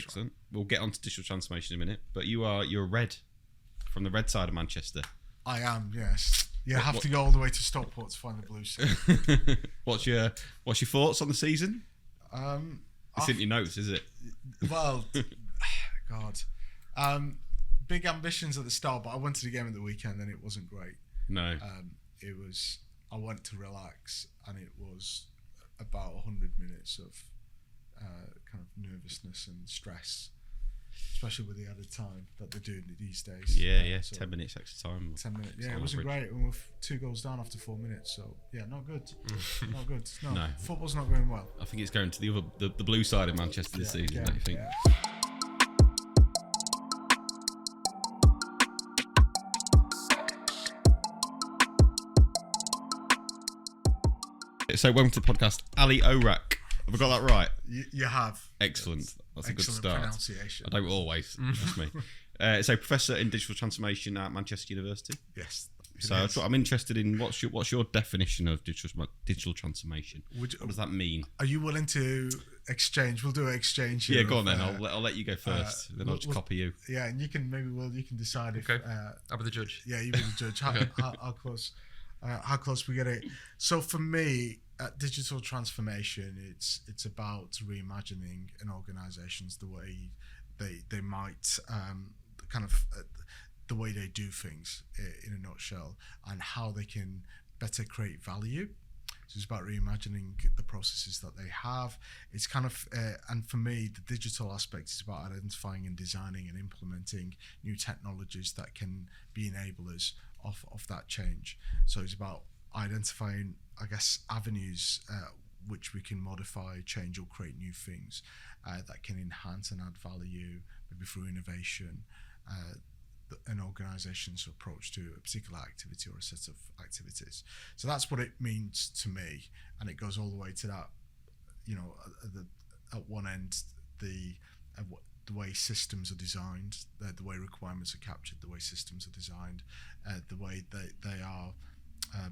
Excellent. We'll get on to digital transformation in a minute, but you're red from the red side of Manchester. I am, yes. You have to go all the way to Stockport to find the blue side. What's your thoughts on the season? It's in your notes, is it? Well, God. Big ambitions at the start, but I went to the game at the weekend and it wasn't great. No. I went to relax and it was about 100 minutes of kind of nervousness and stress, especially with the added time that they're doing these days. Yeah, so 10 minutes extra time. 10 minutes, yeah, it wasn't great. We were 2 goals down after 4 minutes, so yeah, not good. Not good. No, football's not going well. I think it's going to the blue side of Manchester this season, don't you think? Yeah. So welcome to the podcast, Ali Owrak. Have I got that right? You have. Excellent. That's a good Excellent start. Pronunciation. I don't always, trust me. So professor in digital transformation at Manchester University. Yes. So I'm interested in what's your definition of digital transformation? What does that mean? Are you willing to exchange? We'll do an exchange here. Yeah, go on then. I'll let you go first. Then I'll just copy you. Yeah, and you can decide if. Okay. I'll be the judge. Yeah, you be the judge. How close we get it. So for me, digital transformation, it's about reimagining an organisations the way they might the way they do things in a nutshell, and how they can better create value. So it's about reimagining the processes that they have. It's kind of, and for me, the digital aspect is about identifying and designing and implementing new technologies that can be enablers of that change. So it's about identifying, I guess, avenues which we can modify, change, or create new things that can enhance and add value, maybe through innovation, an organisation's approach to a particular activity or a set of activities. So that's what it means to me, and it goes all the way to that, at one end, the way systems are designed, the way requirements are captured, the way systems are designed, the way they are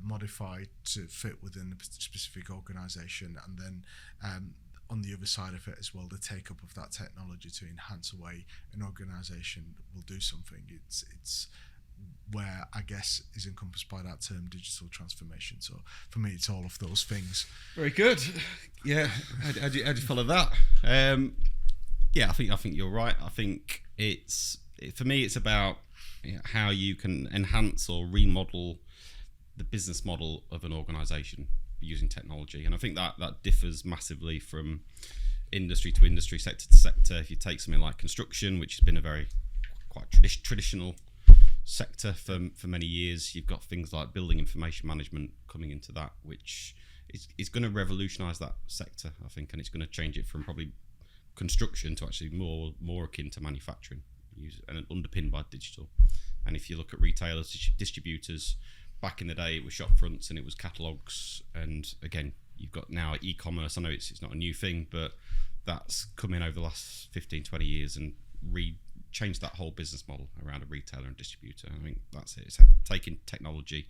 modified to fit within a specific organisation, and then on the other side of it as well, the take-up of that technology to enhance a way an organisation will do something. It's where, I guess, is encompassed by that term digital transformation. So for me, it's all of those things. Very good. Yeah. How do you follow that? Yeah, I think you're right. I think for me, it's about how you can enhance or remodel the business model of an organisation using technology, and I think that differs massively from industry to industry, sector to sector. If you take something like construction, which has been a quite traditional sector for many years, you've got things like building information management coming into that, which is going to revolutionise that sector, I think, and it's going to change it from probably construction to actually more akin to manufacturing, and underpinned by digital. And if you look at retailers, distributors, back in the day it was shop fronts and it was catalogues, and again you've got now e-commerce. I know it's not a new thing, but that's come in over the last 15-20 years and changed that whole business model around a retailer and distributor. I think that's it. It's taking technology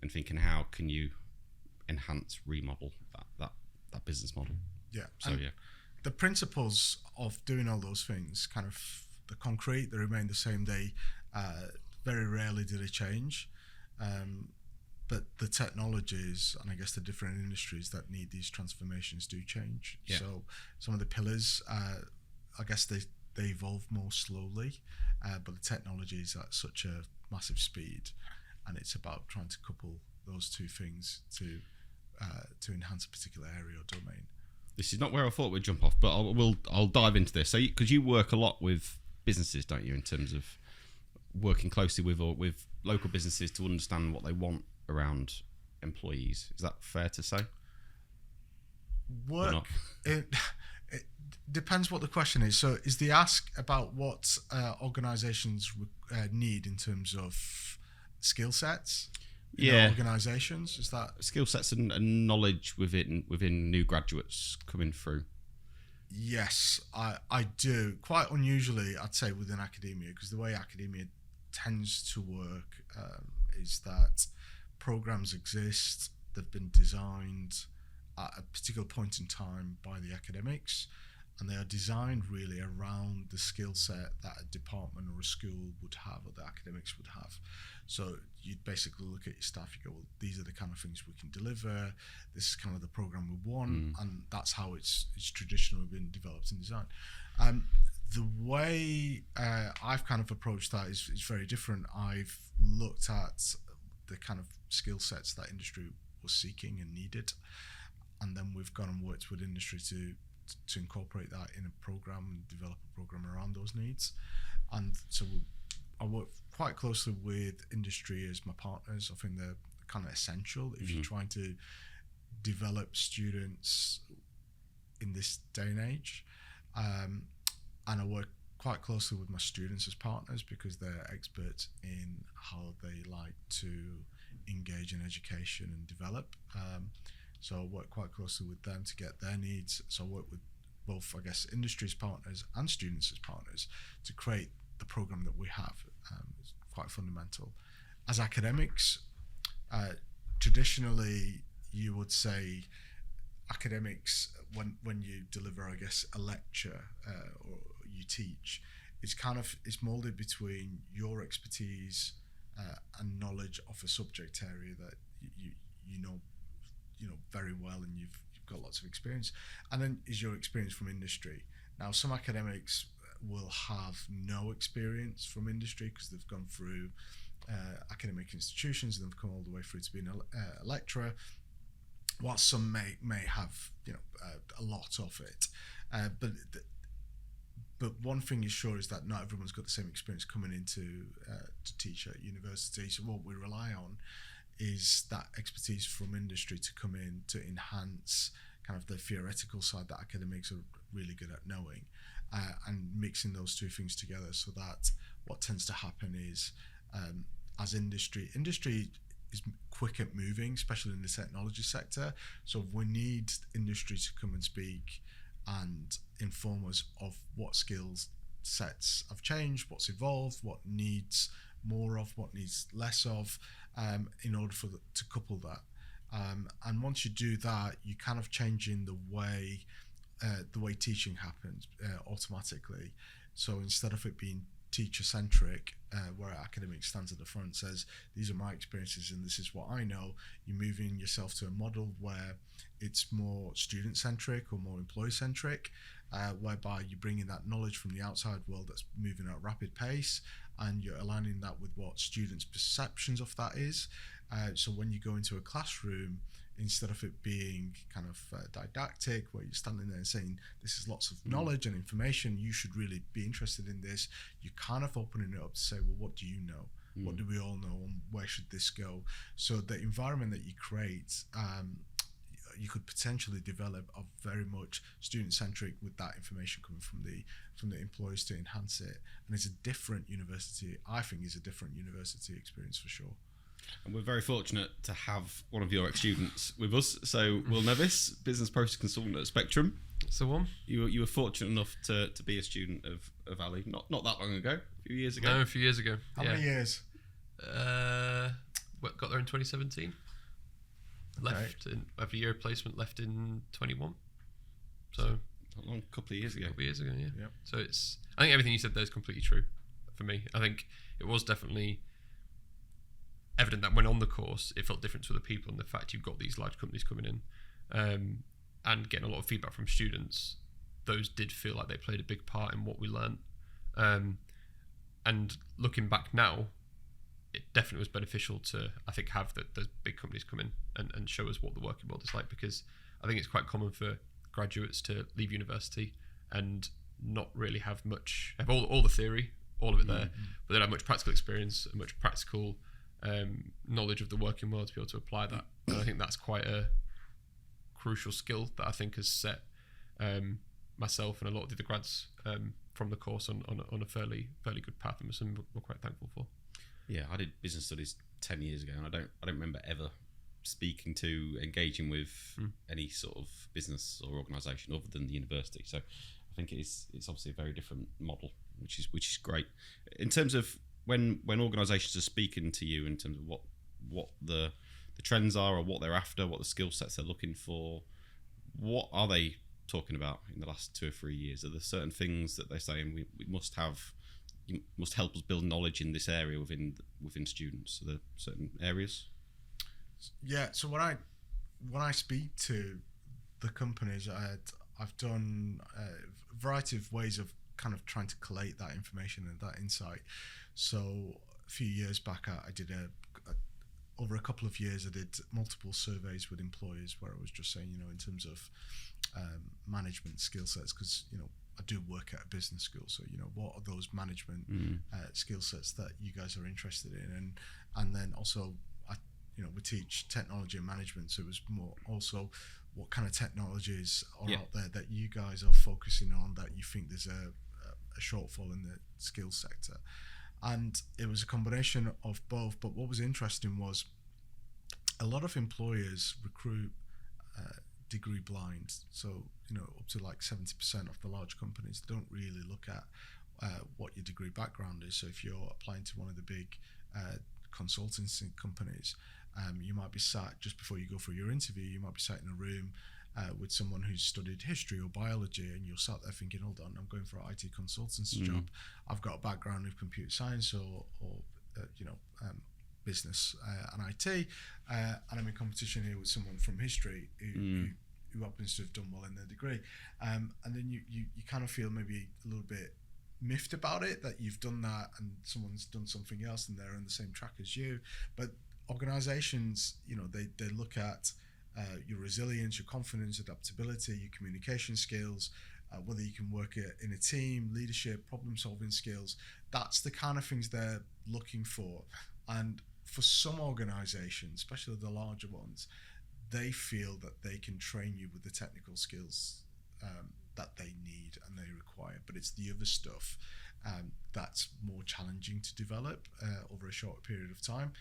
and thinking, how can you enhance, remodel that business model. Yeah. So yeah, the principles of doing all those things, kind of the concrete, they remain the same. They very rarely do they change. But the technologies and I guess the different industries that need these transformations do change. Yeah. So some of the pillars, I guess they evolve more slowly, but the technology is at such a massive speed, and it's about trying to couple those two things to enhance a particular area or domain. This is not where I thought we'd jump off, but I'll dive into this. So because you work a lot with businesses, don't you, in terms of working closely with local businesses to understand what they want around employees. Is that fair to say? It depends what the question is. So is the ask about what organisations need in terms of skill sets in their organisations? Is that skill sets and knowledge within new graduates coming through? Yes, I do. Quite unusually, I'd say, within academia, because the way academia tends to work is that programs exist, they've been designed at a particular point in time by the academics, and they are designed really around the skill set that a department or a school would have, or the academics would have. So you'd basically look at your staff, you go, well, these are the kind of things we can deliver, this is kind of the program we want, and that's how it's traditionally been developed and designed. The way I've kind of approached that is very different. I've looked at the kind of skill sets that industry was seeking and needed, and then we've gone and worked with industry to incorporate that in a program and develop a program around those needs. And so I work quite closely with industry as my partners. I think they're kind of essential if you're trying to develop students in this day and age. And I work quite closely with my students as partners because they're experts in how they like to engage in education and develop. So I work quite closely with them to get their needs. So I work with both, I guess, industry as partners and students as partners to create the program that we have. It's quite fundamental. As academics, traditionally, you would say academics, when you deliver, I guess, a lecture or you teach, it's molded between your expertise and knowledge of a subject area that you know very well, and you've got lots of experience, and then is your experience from industry. Now, some academics will have no experience from industry because they've gone through academic institutions and they've come all the way through to being a lecturer, whilst some may have a lot of it, but one thing is sure is that not everyone's got the same experience coming into to teach at university. So what we rely on is that expertise from industry to come in to enhance kind of the theoretical side that academics are really good at knowing, and mixing those two things together, so that what tends to happen is as industry is quick at moving, especially in the technology sector. So we need industry to come and speak and inform us of what skills sets have changed, what's evolved, what needs more of, what needs less of, in order to couple that. And once you do that, you kind of changing the way teaching happens automatically. So instead of it being teacher-centric, where academic stands at the front, says, these are my experiences and this is what I know, you're moving yourself to a model where it's more student-centric or more employee-centric, whereby you're bringing that knowledge from the outside world that's moving at a rapid pace, and you're aligning that with what students' perceptions of that is. So when you go into a classroom, instead of it being kind of didactic, where you're standing there and saying, this is lots of knowledge and information, you should really be interested in this, you're kind of opening it up to say, well, what do you know? What do we all know, and where should this go? So the environment that you create, you could potentially develop a very much student-centric, with that information coming from the employees to enhance it. And it's a different university, I think is a different university experience for sure. And we're very fortunate to have one of your ex-students with us. So Will Nevis, business process consultant at Spectrum. That's the one. You were fortunate enough to be a student of Ali not that long ago, a few years ago. No, a few years ago. How many years? Got there in 2017. Left in every year placement. Left in 21. So a long couple of years ago. Yeah. Yep. So I think everything you said there is completely true for me. I think it was definitely evident that when on the course, it felt different to other people, and the fact you've got these large companies coming in and getting a lot of feedback from students, those did feel like they played a big part in what we learned. And looking back now, it definitely was beneficial to, I think, have those big companies come in and show us what the working world is like, because I think it's quite common for graduates to leave university and not really have all the theory, all of it there, but they don't have much practical experience, much practical knowledge of the working world to be able to apply that. And I think that's quite a crucial skill that I think has set myself and a lot of the other grads from the course on a fairly good path, and something we're quite thankful for. Yeah, I did business studies 10 years ago, and I don't remember ever engaging with any sort of business or organisation other than the university. So I think it's obviously a very different model, which is great. In terms of when organisations are speaking to you in terms of what the trends are, or what they're after, what the skill sets they're looking for, what are they talking about in the last 2 or 3 years? Are there certain things that they're saying we must have? You must help us build knowledge in this area within students. Are there certain areas? Yeah. So when I speak to the companies, I've done a variety of ways of kind of trying to collate that information and that insight. So a few years back, I did over a couple of years, I did multiple surveys with employers where I was just saying, in terms of management skill sets, because I do work at a business school, so what are those management skill sets that you guys are interested in, and then also we teach technology and management, so it was more also what kind of technologies are out there that you guys are focusing on that you think there's a shortfall in the skill sector. And it was a combination of both. But what was interesting was a lot of employers recruit degree blind. So, up to like 70% of the large companies don't really look at what your degree background is. So if you're applying to one of the big consultancy companies, you might be sat, just before you go for your interview, you might be sat in a room with someone who's studied history or biology, and you're sat there thinking, hold on, I'm going for an IT consultancy job. I've got a background in computer science or business and IT, and I'm in competition here with someone from history who happens to have done well in their degree. And then you kind of feel maybe a little bit miffed about it, that you've done that and someone's done something else and they're on the same track as you. But organizations, they look at your resilience, your confidence, adaptability, your communication skills, whether you can work in a team, leadership, problem-solving skills. That's the kind of things they're looking for. And for some organizations, especially the larger ones, they feel that they can train you with the technical skills that they need and they require. But it's the other stuff that's more challenging to develop over a short period of time.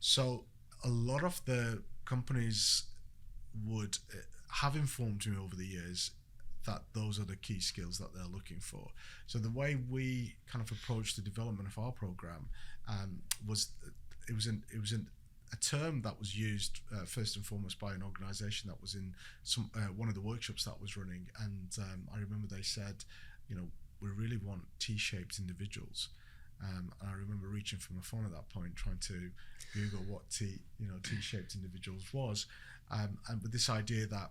So a lot of the companies would have informed me over the years that those are the key skills that they're looking for. So the way we kind of approached the development of our program was a term that was used first and foremost by an organization that was in one of the workshops that was running, and I remember they said, we really want T-shaped individuals. And I remember reaching for my phone at that point, trying to Google what T-shaped individuals was, and with this idea that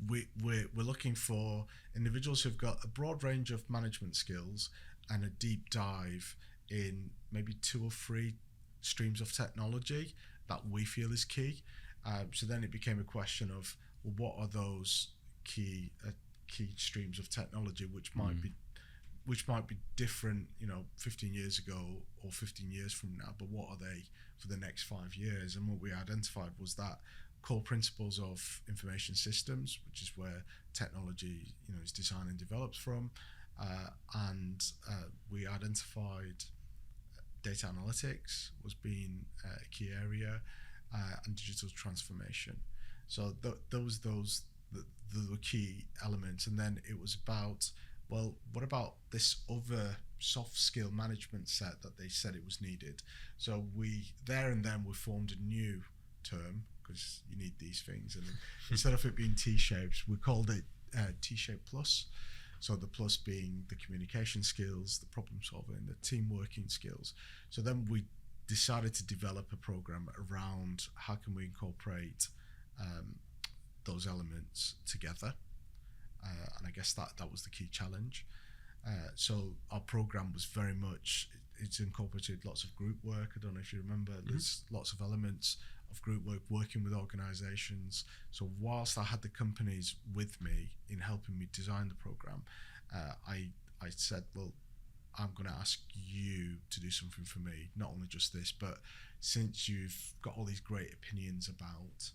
we're looking for individuals who've got a broad range of management skills and a deep dive in maybe 2 or 3 streams of technology that we feel is key. So then it became a question of, well, what are those key streams of technology which might be different, 15 years ago or 15 years from now, but what are they for the next 5 years? And what we identified was that core principles of information systems, which is where technology, is designed and developed from, and we identified data analytics was being a key area, and digital transformation. So those the key elements. And then it was about, well, what about this other soft skill management set that they said it was needed? So we formed a new term, because you need these things, and instead of it being T-shaped, we called it T-shaped plus. So the plus being the communication skills, the problem solving, the team working skills. So then we decided to develop a program around how can we incorporate those elements together. And I guess that was the key challenge. So our program was very much, it's incorporated lots of group work. I don't know if you remember, there's lots of elements of group work, working with organizations. So whilst I had the companies with me in helping me design the program, I said, well, I'm going to ask you to do something for me, not only just this, but since you've got all these great opinions about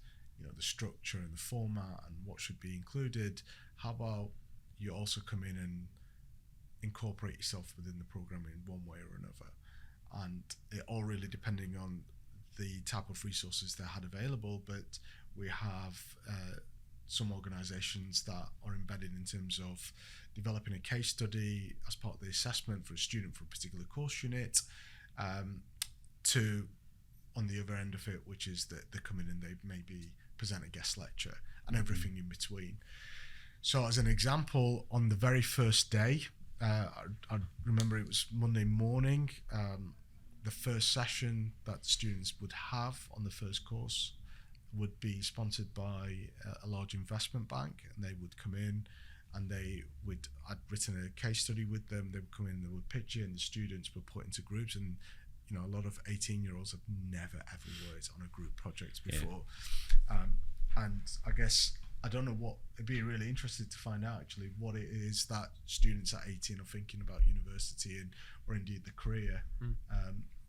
the structure and the format and what should be included, how about you also come in and incorporate yourself within the program in one way or another? And it all really depending on the type of resources they had available, but we have some organizations that are embedded in terms of developing a case study as part of the assessment for a student for a particular course unit, to on the other end of it, which is that they come in and they maybe present a guest lecture and everything in between. So as an example, on the very first day, I remember it was Monday morning, the first session that students would have on the first course would be sponsored by a large investment bank, and they would come in and I'd written a case study with them. They would come in, they would pitch it, and the students were put into groups. And a lot of 18-year-olds have never ever worked on a group project before. And I guess I don't know what, it'd be really interested to find out actually what it is that students at 18 are thinking about university or indeed the career.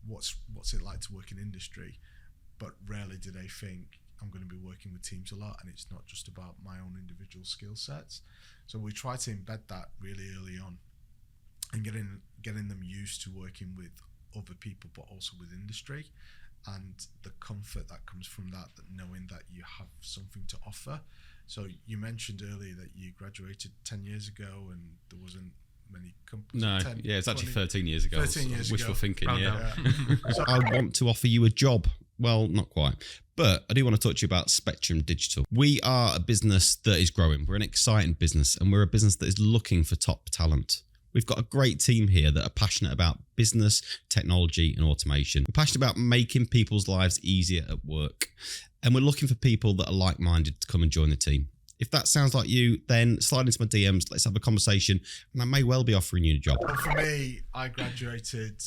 What's it like to work in industry? But rarely do they think I'm going to be working with teams a lot, and it's not just about my own individual skill sets. So we try to embed that really early on, and getting them used to working with other people, but also with industry, and the comfort that comes from that knowing that you have something to offer. So you mentioned earlier that you graduated 10 years ago, and there wasn't many companies. No, 10, it's 20, actually 13 years ago. 13 years wishful ago. thinking, yeah. So I want to offer you a job. Well, not quite. But I do want to talk to you about Spectrum Digital. We are a business that is growing. We're an exciting business, and we're a business that is looking for top talent. We've got a great team here that are passionate about business, technology, and automation. We're passionate about making people's lives easier at work. And we're looking for people that are like-minded to come and join the team. If that sounds like you, then slide into my DMs, let's have a conversation, and I may well be offering you a job. Well, for me, I graduated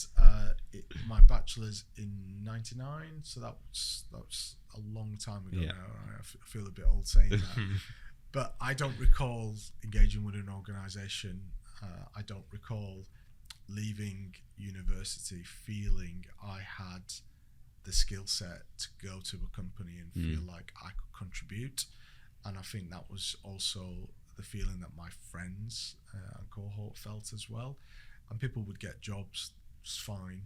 my bachelor's in '99, so that was a long time ago now. I feel a bit old saying that. But I don't recall engaging with an organisation. I don't recall leaving university feeling I had the skill set to go to a company and feel like I could contribute. And I think that was also the feeling that my friends and cohort felt as well. And people would get jobs fine,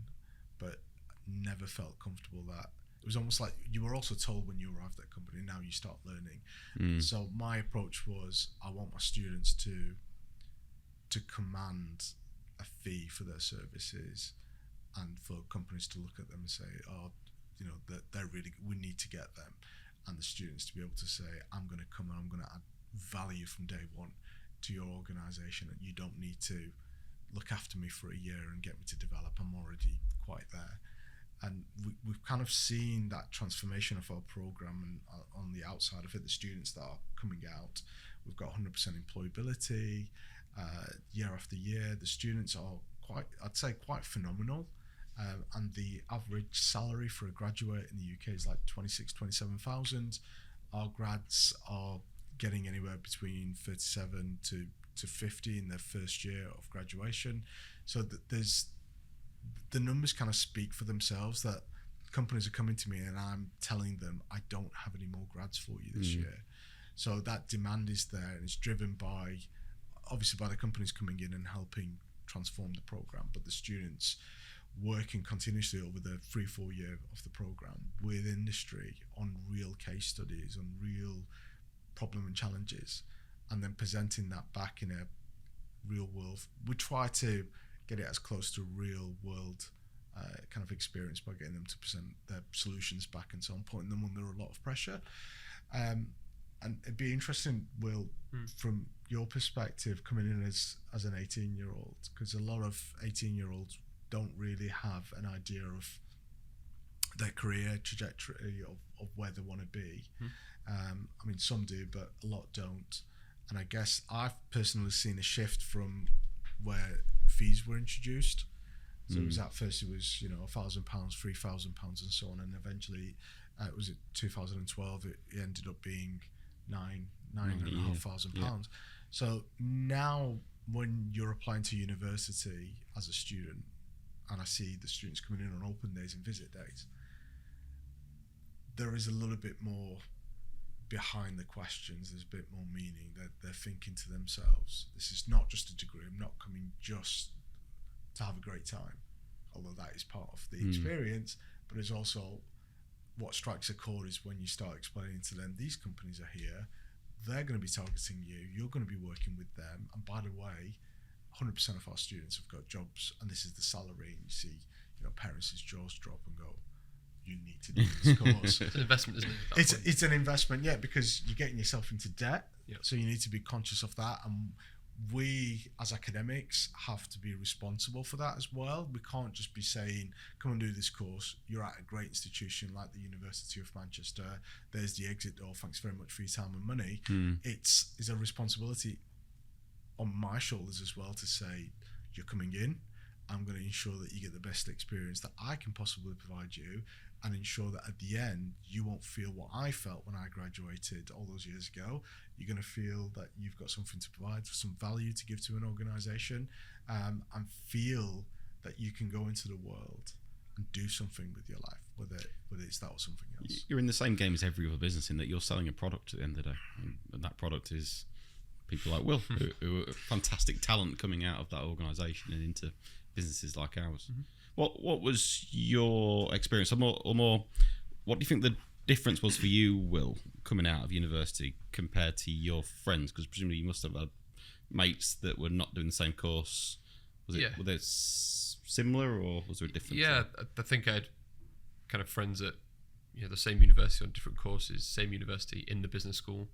but never felt comfortable that it was almost like you were also told when you arrived at a company, now you start learning. So my approach was, I want my students to command a fee for their services, and for companies to look at them and say, oh, they're really, we need to get them. And the students to be able to say, I'm going to come and I'm going to add value from day one to your organisation, and you don't need to look after me for a year and get me to develop. I'm already quite there. And we've kind of seen that transformation of our programme, and on the outside of it, the students that are coming out, we've got 100% employability year after year. The students are quite phenomenal. And the average salary for a graduate in the UK is like 27,000. Our grads are getting anywhere between 37 to 50 in their first year of graduation. So there's the numbers kind of speak for themselves, that companies are coming to me and I'm telling them, I don't have any more grads for you this year. So that demand is there, and it's driven by, obviously, by the companies coming in and helping transform the program, but the students working continuously over the 3-4 year of the program with industry on real case studies, on real problem and challenges, and then presenting that back in a real world. We try to get it as close to real world kind of experience by getting them to present their solutions back and so on, putting them under a lot of pressure. And it'd be interesting, Will, from your perspective, coming in as an 18-year-old, because a lot of 18-year-olds don't really have an idea of their career trajectory of where they want to be. I mean, some do, but a lot don't. And I guess I've personally seen a shift from where fees were introduced. So it was at first it was £1,000, £3,000 and so on, and eventually it was at 2012 it ended up being £9,500. So now when you're applying to university as a student, and I see the students coming in on open days and visit days, there is a little bit more behind the questions. There's a bit more meaning, that they're thinking to themselves, this is not just a degree, I'm not coming just to have a great time, although that is part of the experience, but it's also what strikes a chord is when you start explaining to them, these companies are here, they're going to be targeting you, you're going to be working with them, and by the way, 100% of our students have got jobs, and this is the salary. And you see, parents' jaws drop and go, "You need to do this course." It's an investment, isn't it? It's an investment, yeah, because you're getting yourself into debt. Yeah. So you need to be conscious of that, and we as academics have to be responsible for that as well. We can't just be saying, come and do this course, you're at a great institution like the University of Manchester, there's the exit door, thanks very much for your time and money. It's a responsibility on my shoulders as well to say, you're coming in, I'm going to ensure that you get the best experience that I can possibly provide you, and ensure that at the end you won't feel what I felt when I graduated all those years ago. You're going to feel that you've got something to provide, some value to give to an organisation, and feel that you can go into the world and do something with your life, whether it's that or something else. You're in the same game as every other business in that you're selling a product at the end of the day, and that product is people like Will, who are fantastic talent coming out of that organisation and into businesses like ours. What was your experience, or more, what do you think the difference was for you, Will, coming out of university compared to your friends? Because presumably you must have had mates that were not doing the same course. Were they similar, or was there a difference? Yeah, I think I had kind of friends at the same university on different courses, same university in the business school,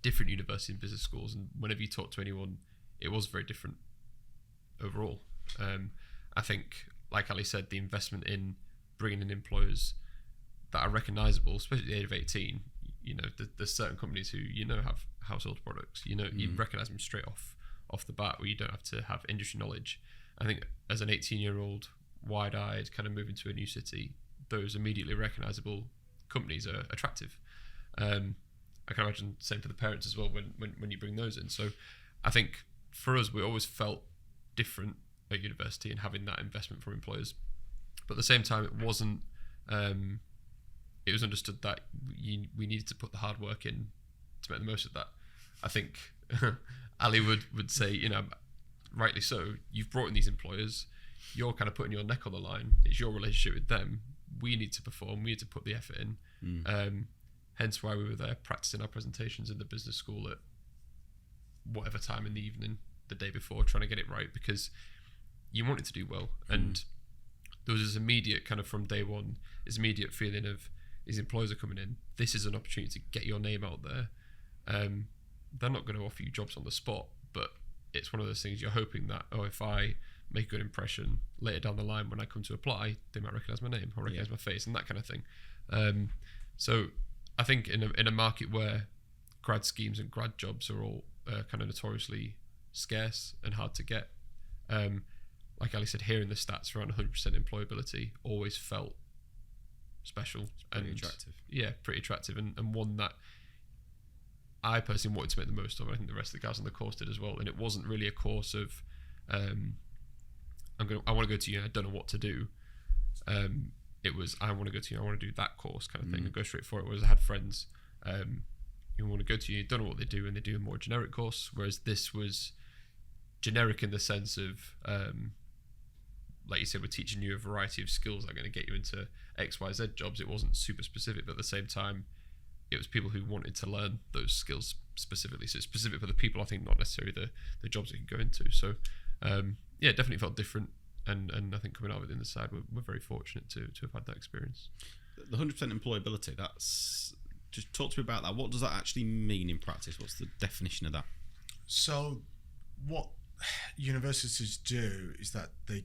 different university in business schools, and whenever you talk to anyone, it was very different overall. I think, like Ali said, the investment in bringing in employers that are recognisable, especially at the age of 18. There's certain companies who have household products. You recognise them straight off the bat, where you don't have to have industry knowledge. I think as an 18-year-old, wide-eyed, kind of moving to a new city, those immediately recognisable companies are attractive. I can imagine same for the parents as well when you bring those in. So I think for us, we always felt different at university and having that investment from employers. But at the same time, it wasn't. It was understood that we needed to put the hard work in to make the most of that. I think Ali would say, rightly so, you've brought in these employers, you're kind of putting your neck on the line. It's your relationship with them. We need to perform. We need to put the effort in. Hence why we were there practicing our presentations in the business school at whatever time in the evening the day before, trying to get it right, because you wanted to do well. And there was this immediate kind of from day one, this immediate feeling of these employers are coming in. This is an opportunity to get your name out there. They're not going to offer you jobs on the spot, but it's one of those things you're hoping that, if I make a good impression later down the line when I come to apply, they might recognise my name or recognise my face and that kind of thing. So I think in a market where grad schemes and grad jobs are all kind of notoriously scarce and hard to get, like Ali said, hearing the stats around 100% employability always felt special. Pretty attractive. Yeah, pretty attractive, and one that I personally wanted to make the most of. I think the rest of the guys on the course did as well. And it wasn't really a course of I want to go to uni, I don't know what to do. It was, I want to go to uni, I want to do that course kind of thing, and go straight for it. Whereas I had friends who want to go to uni, don't know what they do, and they do a more generic course. Whereas this was generic in the sense of like you said, we're teaching you a variety of skills that are going to get you into X, Y, Z jobs. It wasn't super specific, but at the same time, it was people who wanted to learn those skills specifically. So it's specific for the people, I think, not necessarily the jobs they could go into. So it definitely felt different. And I think coming out of it in the side, we're very fortunate to have had that experience. The 100% employability, just talk to me about that. What does that actually mean in practice? What's the definition of that? So what universities do is that they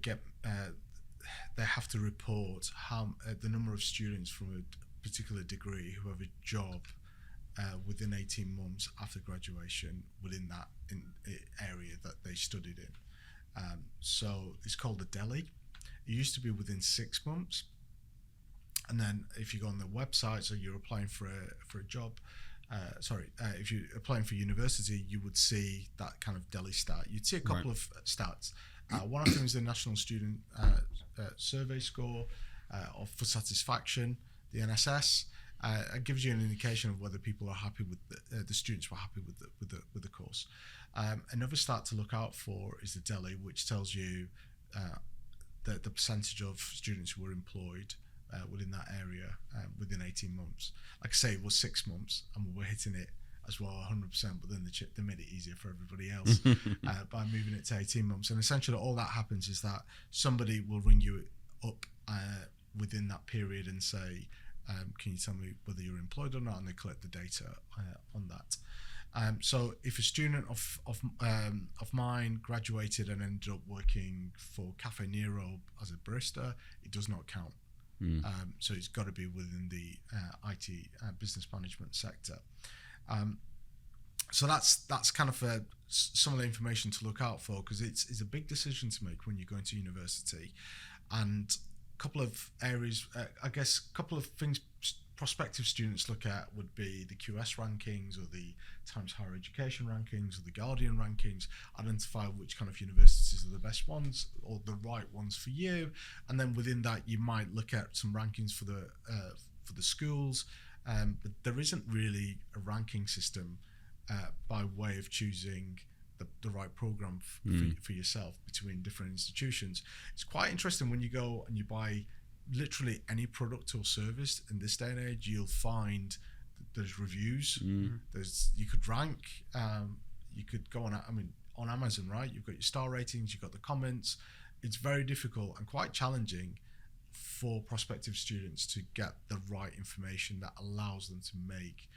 have to report the number of students from a particular degree who have a job within 18 months after graduation within that area that they studied in. So it's called a DELI. It used to be within 6 months, and then if you go on the website, so you're applying for a job. If you're applying for university, you would see that kind of DELI stat. You'd see a couple of stats. One of them is the National Student Survey Score for satisfaction, the NSS. It gives you an indication of whether people are happy with the students were happy with the course. Another stat to look out for is the DELI, which tells you the percentage of students who were employed within that area within 18 months. Like I say, it was 6 months, and we were hitting it as well 100%, but then they made it easier for everybody else by moving it to 18 months. And essentially all that happens is that somebody will ring you up within that period and say, can you tell me whether you're employed or not? And they collect the data on that. So if a student of mine graduated and ended up working for Cafe Nero as a barista, it does not count. So it's got to be within the IT business management sector. So that's kind of some of the information to look out for, because it's a big decision to make when you're going to university. And a couple of areas, I guess, a couple of things prospective students look at would be the QS rankings or the Times Higher Education rankings or the Guardian rankings, identify which kind of universities are the best ones or the right ones for you. And then within that, you might look at some rankings for the schools, but there isn't really a ranking system by way of choosing the right program for yourself between different institutions. It's quite interesting when you go and you buy literally any product or service in this day and age. You'll find there's reviews. You could rank. You could go on Amazon, right? You've got your star ratings. You've got the comments. It's very difficult and quite challenging for prospective students to get the right information that allows them to make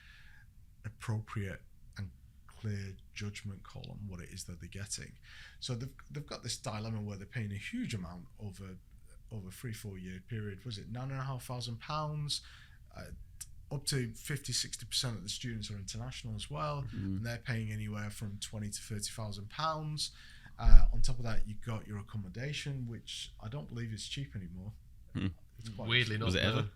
appropriate and clear judgment call on what it is that they're getting. So they've got this dilemma where they're paying a huge amount over 3-4 year period. Was it £9,500? Up to 50-60% of the students are international as well, and they're paying anywhere from £20,000 to £30,000. On top of that, you've got your accommodation, which I don't believe is cheap anymore. Weirdly not. Was it ever?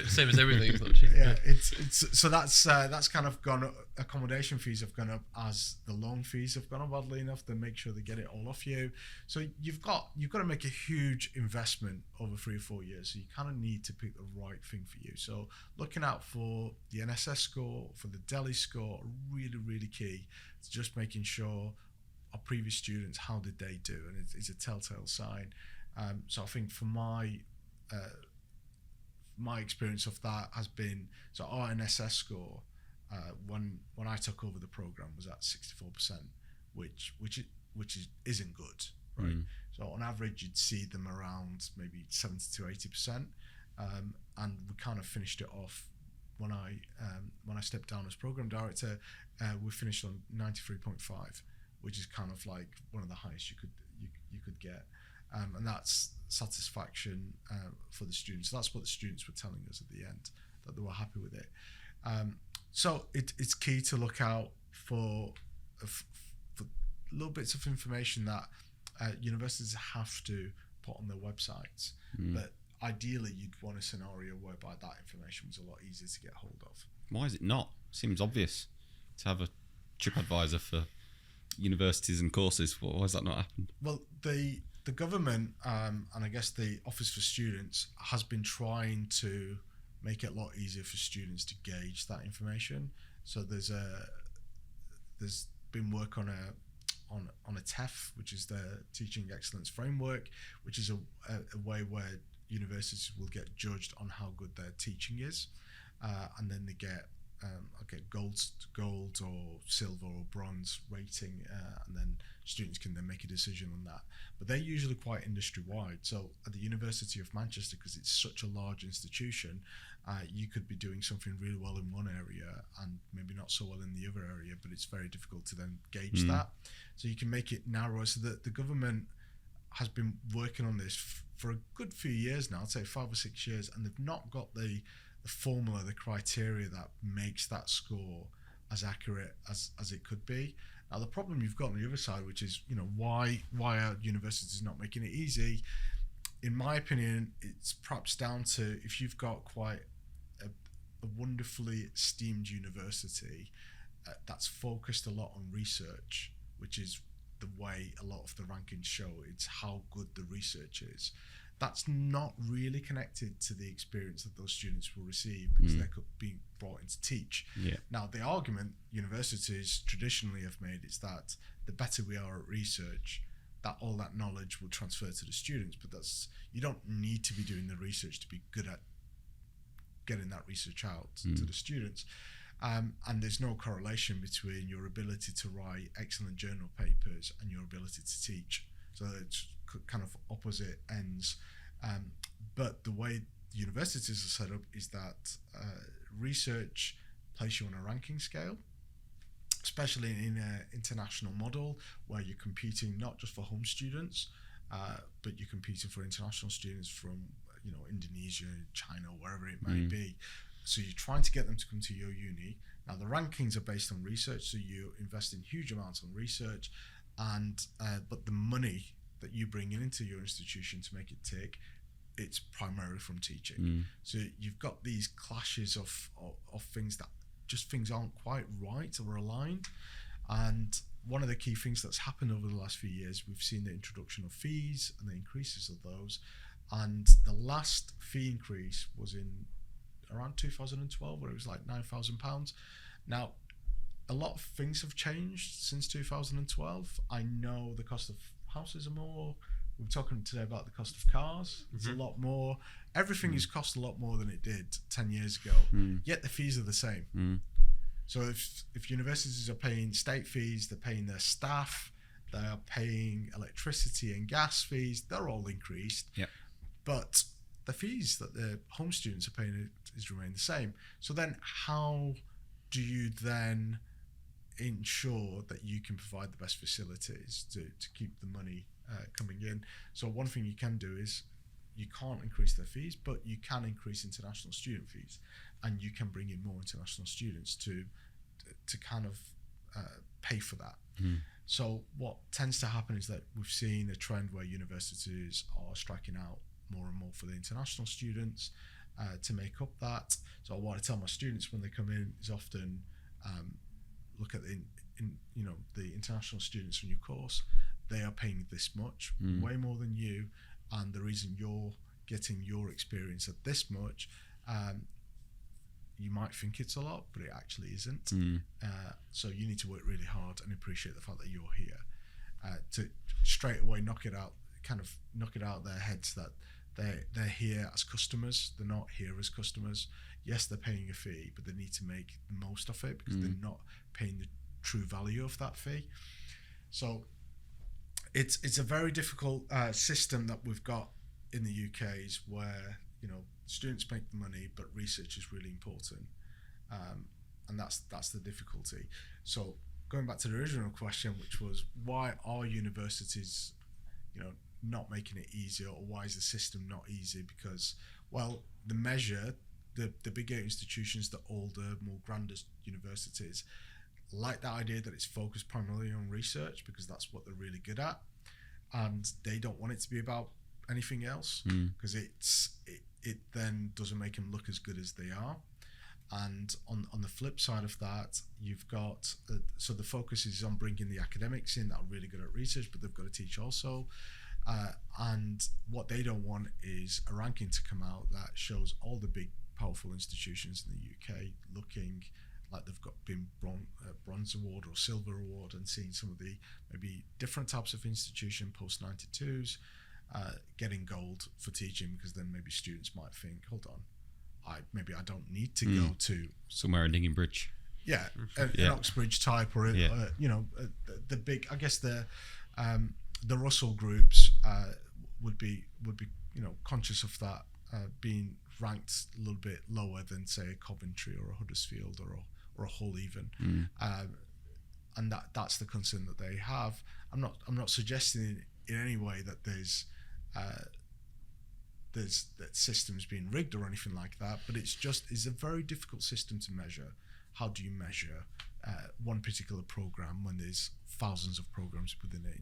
Same as everything. It's not cheap. Yeah, it's so that's kind of gone up. Accommodation fees have gone up as the loan fees have gone up, oddly enough. They make sure they get it all off you. So you've got to make a huge investment over 3 or 4 years. So you kind of need to pick the right thing for you. So looking out for the NSS score, for the Delhi score, really, really key. It's just making sure our previous students, how did they do, and it's a telltale sign. So I think for my experience of that has been, so our NSS score when I took over the program was at 64%, which isn't good, right? So on average you'd see them around maybe 70 to 80%, and we kind of finished it off when I stepped down as program director. We finished on 93.5, which is kind of like one of the highest you could get. And that's satisfaction for the students. That's what the students were telling us at the end, that they were happy with it. So it's key to look out for little bits of information that universities have to put on their websites. But ideally, you'd want a scenario whereby that information was a lot easier to get hold of. Why is it not? Seems obvious to have a TripAdvisor for universities and courses. Why has that not happened? Well, the government and I guess the Office for Students has been trying to make it a lot easier for students to gauge that information. So there's been work on a TEF, which is the Teaching Excellence Framework, which is a way where universities will get judged on how good their teaching is, and then they get gold or silver or bronze rating, and then students can then make a decision on that. But they're usually quite industry wide. So at the University of Manchester, because it's such a large institution, you could be doing something really well in one area and maybe not so well in the other area, but it's very difficult to then gauge that. So you can make it narrower. So that the government has been working on this for a good few years now, I'd say 5 or 6 years, and they've not got the formula, the criteria that makes that score as accurate as it could be. Now the problem you've got on the other side, which is, why are universities not making it easy? In my opinion, it's perhaps down to, if you've got quite a wonderfully esteemed university that's focused a lot on research, which is the way a lot of the rankings show, it's how good the research is. That's not really connected to the experience that those students will receive, because they're being brought in to teach. Now, the argument universities traditionally have made is that the better we are at research, that all that knowledge will transfer to the students. But you don't need to be doing the research to be good at getting that research out to the students. And there's no correlation between your ability to write excellent journal papers and your ability to teach. So it's kind of opposite ends. But the way universities are set up is that research places you on a ranking scale, especially in an international model where you're competing not just for home students, but you're competing for international students from Indonesia, China, wherever it may be. So you're trying to get them to come to your uni. Now the rankings are based on research, so you invest in huge amounts on research, and but the money that you bring into your institution to make it tick, it's primarily from teaching. So you've got these clashes of things that things aren't quite right or aligned. And one of the key things that's happened over the last few years, we've seen the introduction of fees and the increases of those. And the last fee increase was in around 2012, where it was like £9,000. Now, a lot of things have changed since 2012. I know the cost of houses are more. We're talking today about the cost of cars. It's a lot more. Everything has cost a lot more than it did 10 years ago, yet the fees are the same. So if universities are paying state fees, they're paying their staff, they are paying electricity and gas fees, they're all increased. Yep. But the fees that the home students are paying is remain the same. So then how do you then ensure that you can provide the best facilities to keep the money coming in? So one thing you can do is you can't increase their fees, but you can increase international student fees, and you can bring in more international students to kind of pay for that. So what tends to happen is that we've seen a trend where universities are striking out more and more for the international students to make up that. So what I tell my students when they come in is often look at the international students from your course. They are paying this much, way more than you, and the reason you're getting your experience at this much, you might think it's a lot, but it actually isn't. So you need to work really hard and appreciate the fact that you're here to straight away knock it out of their heads that they're here as customers. They're not here as customers. Yes, they're paying a fee, but they need to make the most of it because they're not paying the true value of that fee. So it's a very difficult system that we've got in the UK, is where students make the money, but research is really important, and that's the difficulty. So going back to the original question, which was why are universities not making it easier, or why is the system not easy? Because, well, the measure, the bigger institutions, the older, more grander universities, like the idea that it's focused primarily on research because that's what they're really good at, and they don't want it to be about anything else because it then doesn't make them look as good as they are. And on the flip side of that, you've got so the focus is on bringing the academics in that are really good at research, but they've got to teach also. And what they don't want is a ranking to come out that shows all the big powerful institutions in the UK looking like they've been bronze award or silver award, and seeing some of the maybe different types of institution post 92s getting gold for teaching, because then maybe students might think, hold on, maybe I don't need to go to somewhere in Dinginbridge. An Oxbridge type, or the big. I guess the Russell groups would be conscious of that being ranked a little bit lower than say a Coventry or a Huddersfield or a Hull even, and that's the concern that they have. I'm not suggesting in any way that there's that system's being rigged or anything like that, but it's a very difficult system to measure. How do you measure one particular program when there's thousands of programs within a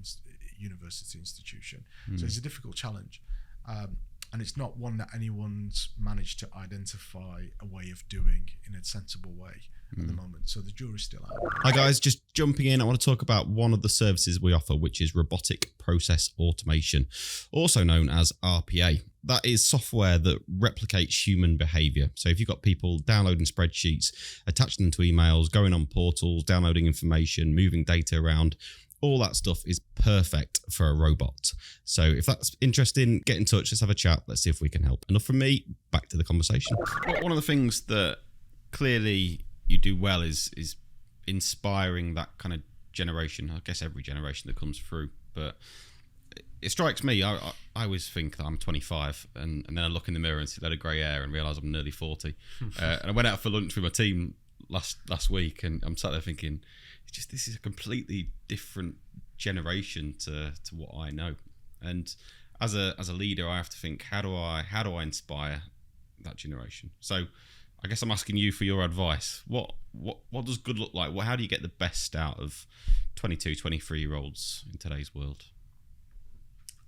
university institution? So it's a difficult challenge, and it's not one that anyone's managed to identify a way of doing in a sensible way at the moment. So the jury's still out. Hi guys, just jumping in, I want to talk about one of the services we offer, which is robotic process automation, also known as RPA. That is software that replicates human behavior. So if you've got people downloading spreadsheets, attaching them to emails, going on portals, downloading information, moving data around, all that stuff is perfect for a robot. So if that's interesting, get in touch, let's have a chat, let's see if we can help. Enough from me, back to the conversation. One of the things that clearly you do well is inspiring that kind of generation. I guess every generation that comes through, but it strikes me, I always think that I'm 25 and then I look in the mirror and see a lot of grey hair and realise I'm nearly 40. And I went out for lunch with my team last week, and I'm sat there thinking, this is a completely different generation to what I know. And as a leader, I have to think, how do I inspire that generation? So I guess I'm asking you for your advice. What does good look like? How do you get the best out of 22, 23-year-olds in today's world?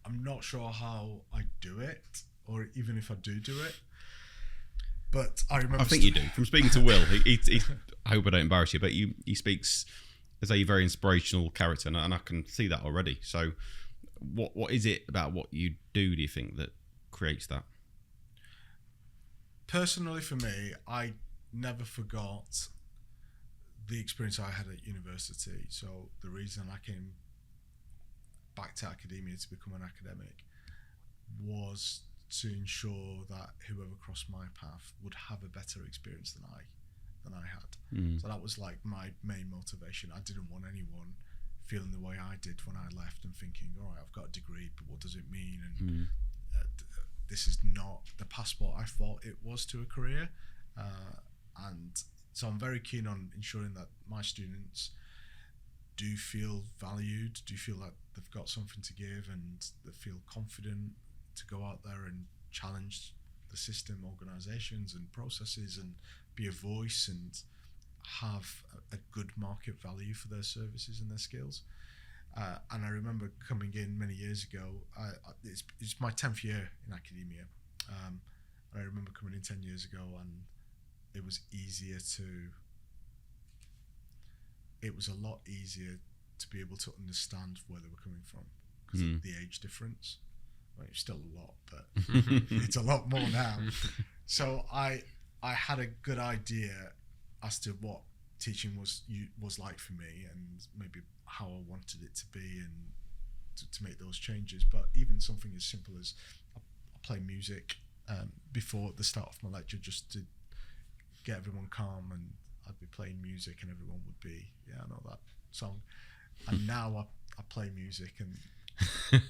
I'm not sure how I do it, or even if I do it. But I remember. I think you do. From speaking to Will, he I hope I don't embarrass you, but he speaks as a very inspirational character, and I can see that already. So, what is it about what you do you think that creates that? Personally, for me, I never forgot the experience I had at university. So the reason I came back to academia to become an academic was to ensure that whoever crossed my path would have a better experience than I had. So that was like my main motivation. I didn't want anyone feeling the way I did when I left and thinking, all right, I've got a degree, but what does it mean? And this is not the passport I thought it was to a career. And so I'm very keen on ensuring that my students do feel valued, do feel like they've got something to give, and they feel confident to go out there and challenge the system, organisations and processes, and be a voice and have a good market value for their services and their skills. And I remember coming in many years ago, it's my 10th year in academia. And I remember coming in 10 years ago, and it was a lot easier to be able to understand where they were coming from because of the age difference. Well, it's still a lot, but it's a lot more now. So I had a good idea as to what teaching was like for me, and maybe how I wanted it to be, and to make those changes. But even something as simple as I play music before the start of my lecture, just to get everyone calm, and I'd be playing music and everyone would be, I know that song. And now I play music and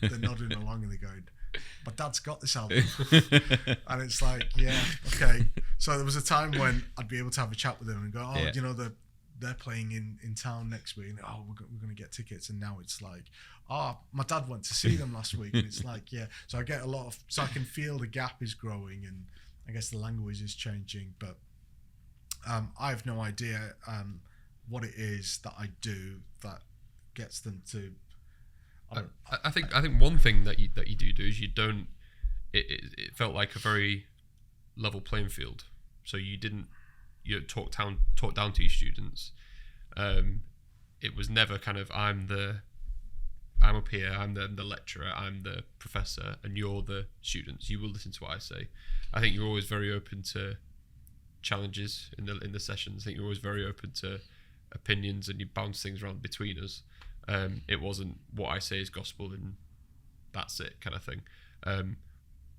they're nodding along and they're going, my dad's got this album. And it's like, yeah, okay. So there was a time when I'd be able to have a chat with them and go, they're playing in town next week, and we're going to get tickets. And now it's like, my dad went to see them last week, and it's like, yeah. So I get so I can feel the gap is growing, and I guess the language is changing, but I have no idea what it is that I do that gets them to. I think one thing that you do is you don't. It felt like a very level playing field. So you didn't talk down to your students. It was never kind of I'm up here, I'm the lecturer, I'm the professor, and you're the students. You will listen to what I say. I think you're always very open to challenges in the sessions. I think you're always very open to opinions, and you bounce things around between us. It wasn't what I say is gospel and that's it kind of thing,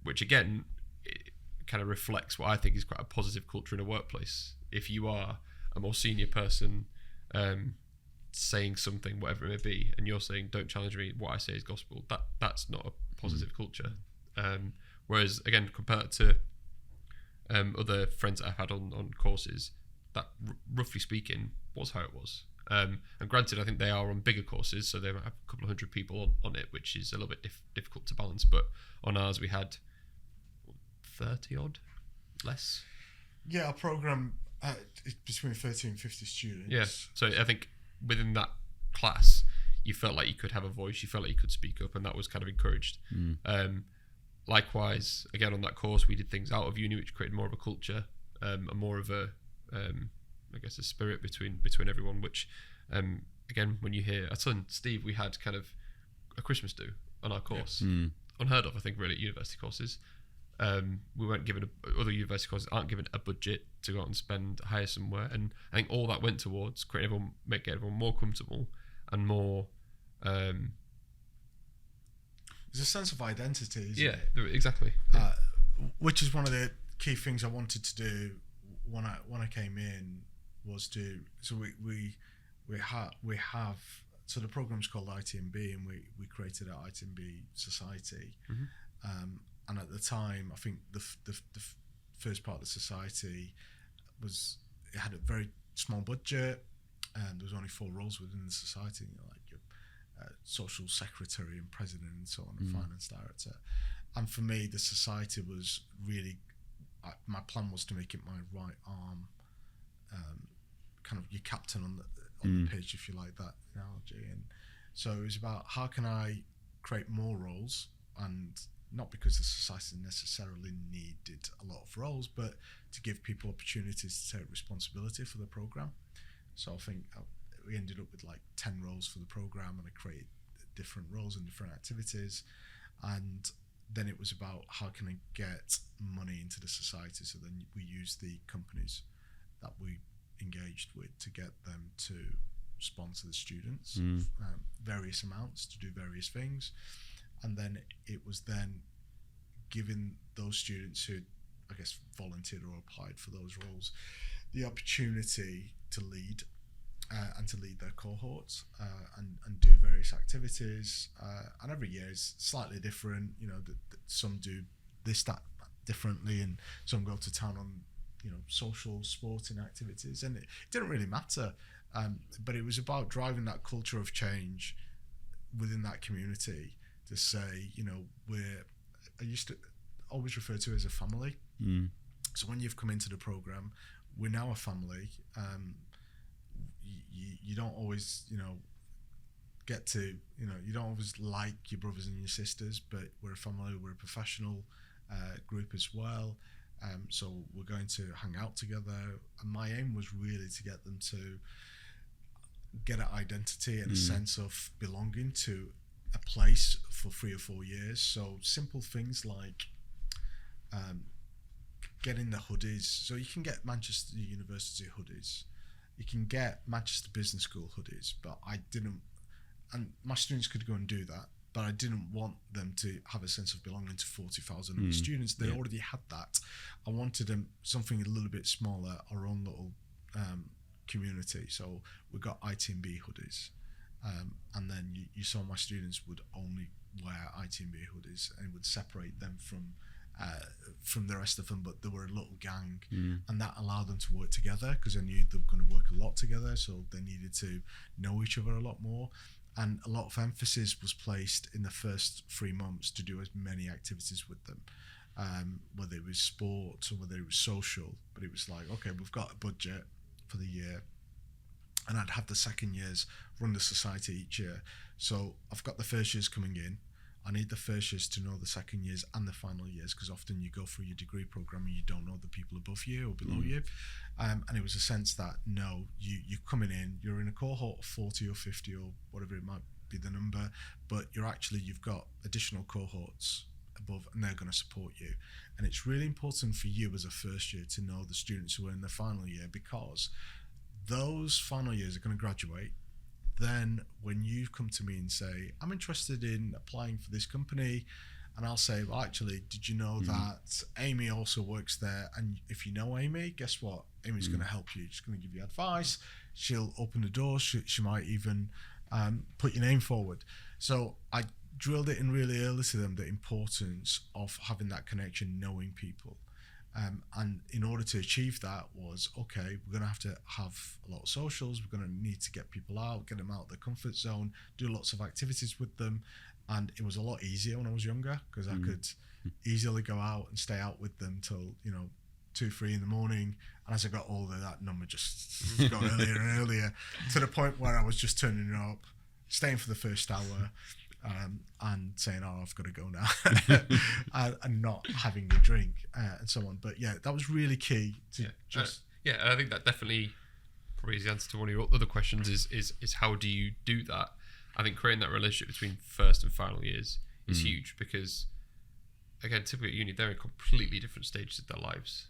which again it kind of reflects what I think is quite a positive culture in a workplace. If you are a more senior person saying something, whatever it may be, and you're saying don't challenge me, what I say is gospel, that's not a positive culture. Whereas again, compared to other friends that I've had on courses, that roughly speaking was how it was. And granted, I think they are on bigger courses, so they might have a couple of hundred people on it, which is a little bit difficult to balance. But on ours, we had 30 odd, less. Yeah, our program is between 30 and 50 students. Yeah, so I think within that class, you felt like you could have a voice, you felt like you could speak up, and that was kind of encouraged. Likewise, again on that course, we did things out of uni, which created more of a culture, and more of a I guess a spirit between everyone, which again, when you hear, I told Steve we had kind of a Christmas do on our course. Unheard of, I think, really, at university courses. We weren't given other university courses aren't given a budget to go out and spend, hire somewhere, and I think all that went towards get everyone more comfortable and more there's a sense of identity, isn't it? Exactly. Which is one of the key things I wanted to do when I came in, was to, so we have so the program's called ITMB, and we created our ITMB society. And at the time, I think the first part of the society it had a very small budget, and there was only 4 roles within the society, like your social secretary and president and so on, and finance director. And for me, the society was really, my plan was to make it my right arm, kind of your captain on the pitch, if you like that analogy. And so it was about how can I create more roles, and not because the society necessarily needed a lot of roles, but to give people opportunities to take responsibility for the program. So I think we ended up with like 10 roles for the program, and I created different roles and different activities. And then it was about how can I get money into the society. So then we used the companies that we engaged with to get them to sponsor the students, various amounts to do various things. And then it was then giving those students who, I guess, volunteered or applied for those roles the opportunity to lead and to lead their cohorts and do various activities. And every year is slightly different. You know, some do this, that differently, and some go to town on, you know, social sporting activities. And it didn't really matter. But it was about driving that culture of change within that community to say, you know, I used to always refer to it as a family. So when you've come into the program, we're now a family. You don't always, you know, get to, you know, you don't always like your brothers and your sisters, but we're a family, we're a professional group as well. So we're going to hang out together. And my aim was really to get them to get an identity and a sense of belonging to a place for 3 or 4 years. So simple things like getting the hoodies. So you can get Manchester University hoodies, you can get Manchester Business School hoodies, but I didn't, and my students could go and do that, but I didn't want them to have a sense of belonging to 40,000 students. They already had that. I wanted them something a little bit smaller, our own little community. So we got ITB hoodies, and then you saw my students would only wear ITB hoodies, and it would separate them from the rest of them, but they were a little gang, and that allowed them to work together because I knew they were going to work a lot together, so they needed to know each other a lot more. And a lot of emphasis was placed in the first 3 months to do as many activities with them, whether it was sports or whether it was social. But it was like, okay, we've got a budget for the year, and I'd have the second years run the society each year. So I've got the first years coming in. I need the first years to know the second years and the final years, because often you go through your degree program and you don't know the people above you or below you. And it was a sense that, no, you're coming in, you're in a cohort of 40 or 50 or whatever it might be the number, but you've got additional cohorts above, and they're going to support you. And it's really important for you as a first year to know the students who are in the final year, because those final years are going to graduate. Then when you come to me and say, I'm interested in applying for this company, and I'll say, well, actually, did you know that Amy also works there? And if you know Amy, guess what? Amy's going to help you. She's going to give you advice. She'll open the door. She might even put your name forward. So I drilled it in really early to them, the importance of having that connection, knowing people. And in order to achieve that was, okay, we're going to have a lot of socials. We're going to need to get people out, get them out of their comfort zone, do lots of activities with them. And it was a lot easier when I was younger, because I could easily go out and stay out with them till, 2, 3 in the morning. And as I got older, that number just got earlier and earlier, to the point where I was just turning up, staying for the first hour, and saying, oh, I've got to go now, and not having a drink, and so on. But yeah, that was really key to and I think that definitely probably is the answer to one of your other questions is how do you do that? I think creating that relationship between first and final years is huge, because again, typically at uni, they're in completely different stages of their lives.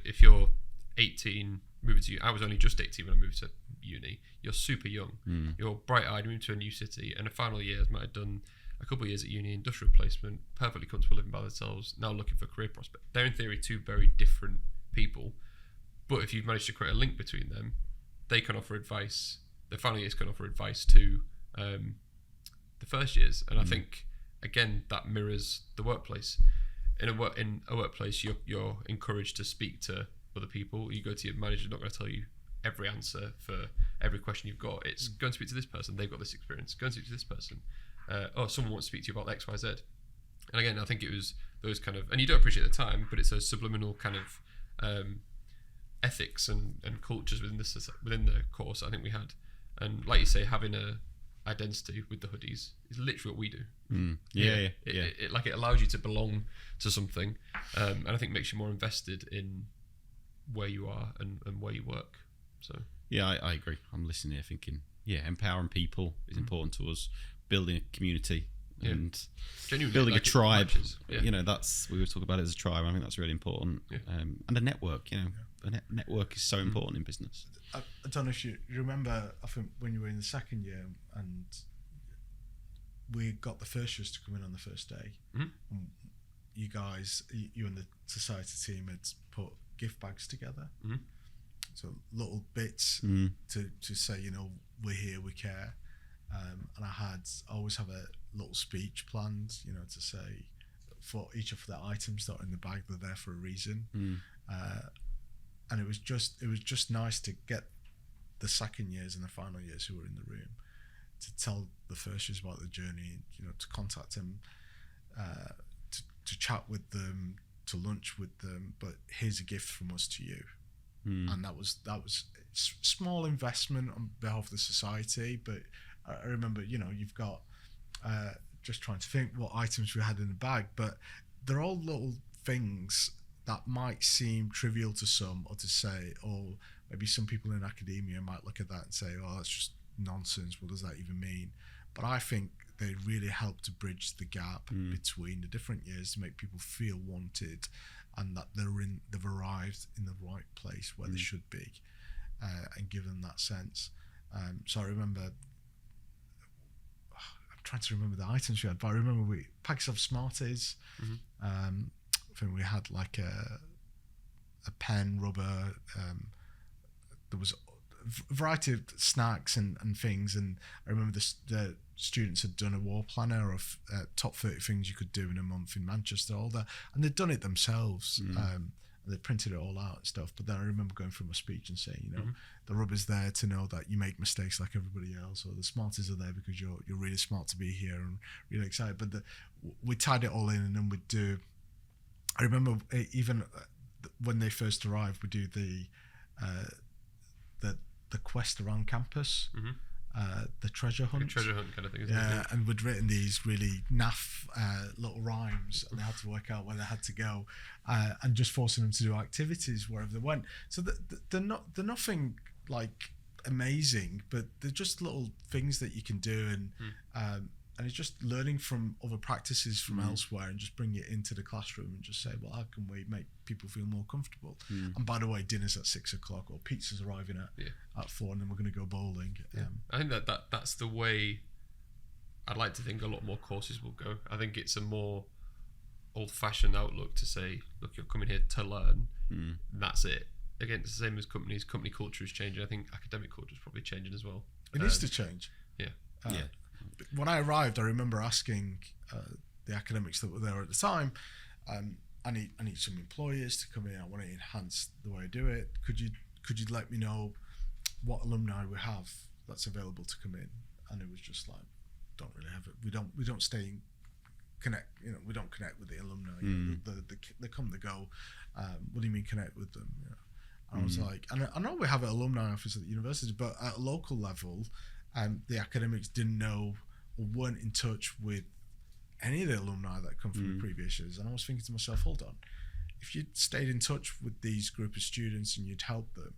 If you're 18, moving to, I was only just 18 when I moved to uni. You're super young. You're bright-eyed, moving to a new city, and the final years might have done a couple of years at uni, industrial placement, perfectly comfortable living by themselves, now looking for career prospects. They're in theory 2 very different people, but if you've managed to create a link between them, they can offer advice. The final years can offer advice to the first years, and I think again that mirrors the workplace. In a workplace, you're encouraged to speak to other people. You go to your manager, not going to tell you every answer for every question you've got. It's go and speak to this person, they've got this experience. Go and speak to this person. Someone wants to speak to you about X, Y, Z. And again, I think it was those kind of, and you don't appreciate the time, but it's those subliminal kind of ethics and cultures within the course I think we had. And like you say, having a identity with the hoodies is literally what we do. It allows you to belong to something, and I think makes you more invested in where you are and where you work. So I agree. I'm listening here thinking, empowering people is important to us, building a community and genuinely building a tribe. Matches. We were talking about it as a tribe. I think that's really important. And a network, a network is so important in business. I don't know if you remember, I think when you were in the second year and we got the first years to come in on the first day, and you guys, you and the society team had put gift bags together. So little bits to say, we're here, we care. And I always have a little speech planned, to say for each of the items that are in the bag, they're there for a reason. And it was just nice to get the second years and the final years who were in the room to tell the first years about the journey, to contact them, to chat with them, to lunch with them. But here's a gift from us to you. And that was small investment on behalf of the society. But I remember, you've got just trying to think what items we had in the bag, but they're all little things that might seem trivial to some, or to say, or maybe some people in academia might look at that and say, oh, that's just nonsense. What does that even mean? But I think they really help to bridge the gap between the different years to make people feel wanted and that they've arrived in the right place where they should be, and give them that sense. So I remember, I'm trying to remember the items we had, but I remember we packets of Smarties. I think we had like a pen, rubber. There was a variety of snacks and things. And I remember the students had done a war planner of top 30 things you could do in a month in Manchester, all that. And they'd done it themselves. They printed it all out and stuff. But then I remember going through my speech and saying, the rubber's there to know that you make mistakes like everybody else, or the Smarties are there because you're really smart to be here and really excited. But we tied it all in, and then we'd do. I remember even when they first arrived, we do the quest around campus, the treasure hunt. Like a treasure hunt kind of thing, isn't it? And we'd written these really naff little rhymes, and they had to work out where they had to go, and just forcing them to do activities wherever they went. So they're nothing like amazing, but they're just little things that you can do, and it's just learning from other practices from elsewhere and just bring it into the classroom and just say, well, how can we make people feel more comfortable? And by the way, dinner's at 6 o'clock, or pizza's arriving at 4, and then we're going to go bowling. I think that's the way I'd like to think a lot more courses will go. I think it's a more old-fashioned outlook to say, look, you're coming here to learn. That's it. Again, it's the same as companies. Company culture is changing. I think academic culture is probably changing as well. It needs to change. When I arrived, I remember asking the academics that were there at the time, I need some employers to come in. I want to enhance the way I do it. Could you let me know what alumni we have that's available to come in? And it was just like, don't really have it. We don't stay in connect. We don't connect with the alumni. They come, they go. What do you mean connect with them? And I was like, and I know we have an alumni office at the university, but at a local level, the academics didn't know or weren't in touch with any of the alumni that come from the previous years. And I was thinking to myself, hold on, if you'd stayed in touch with these group of students and you'd helped them,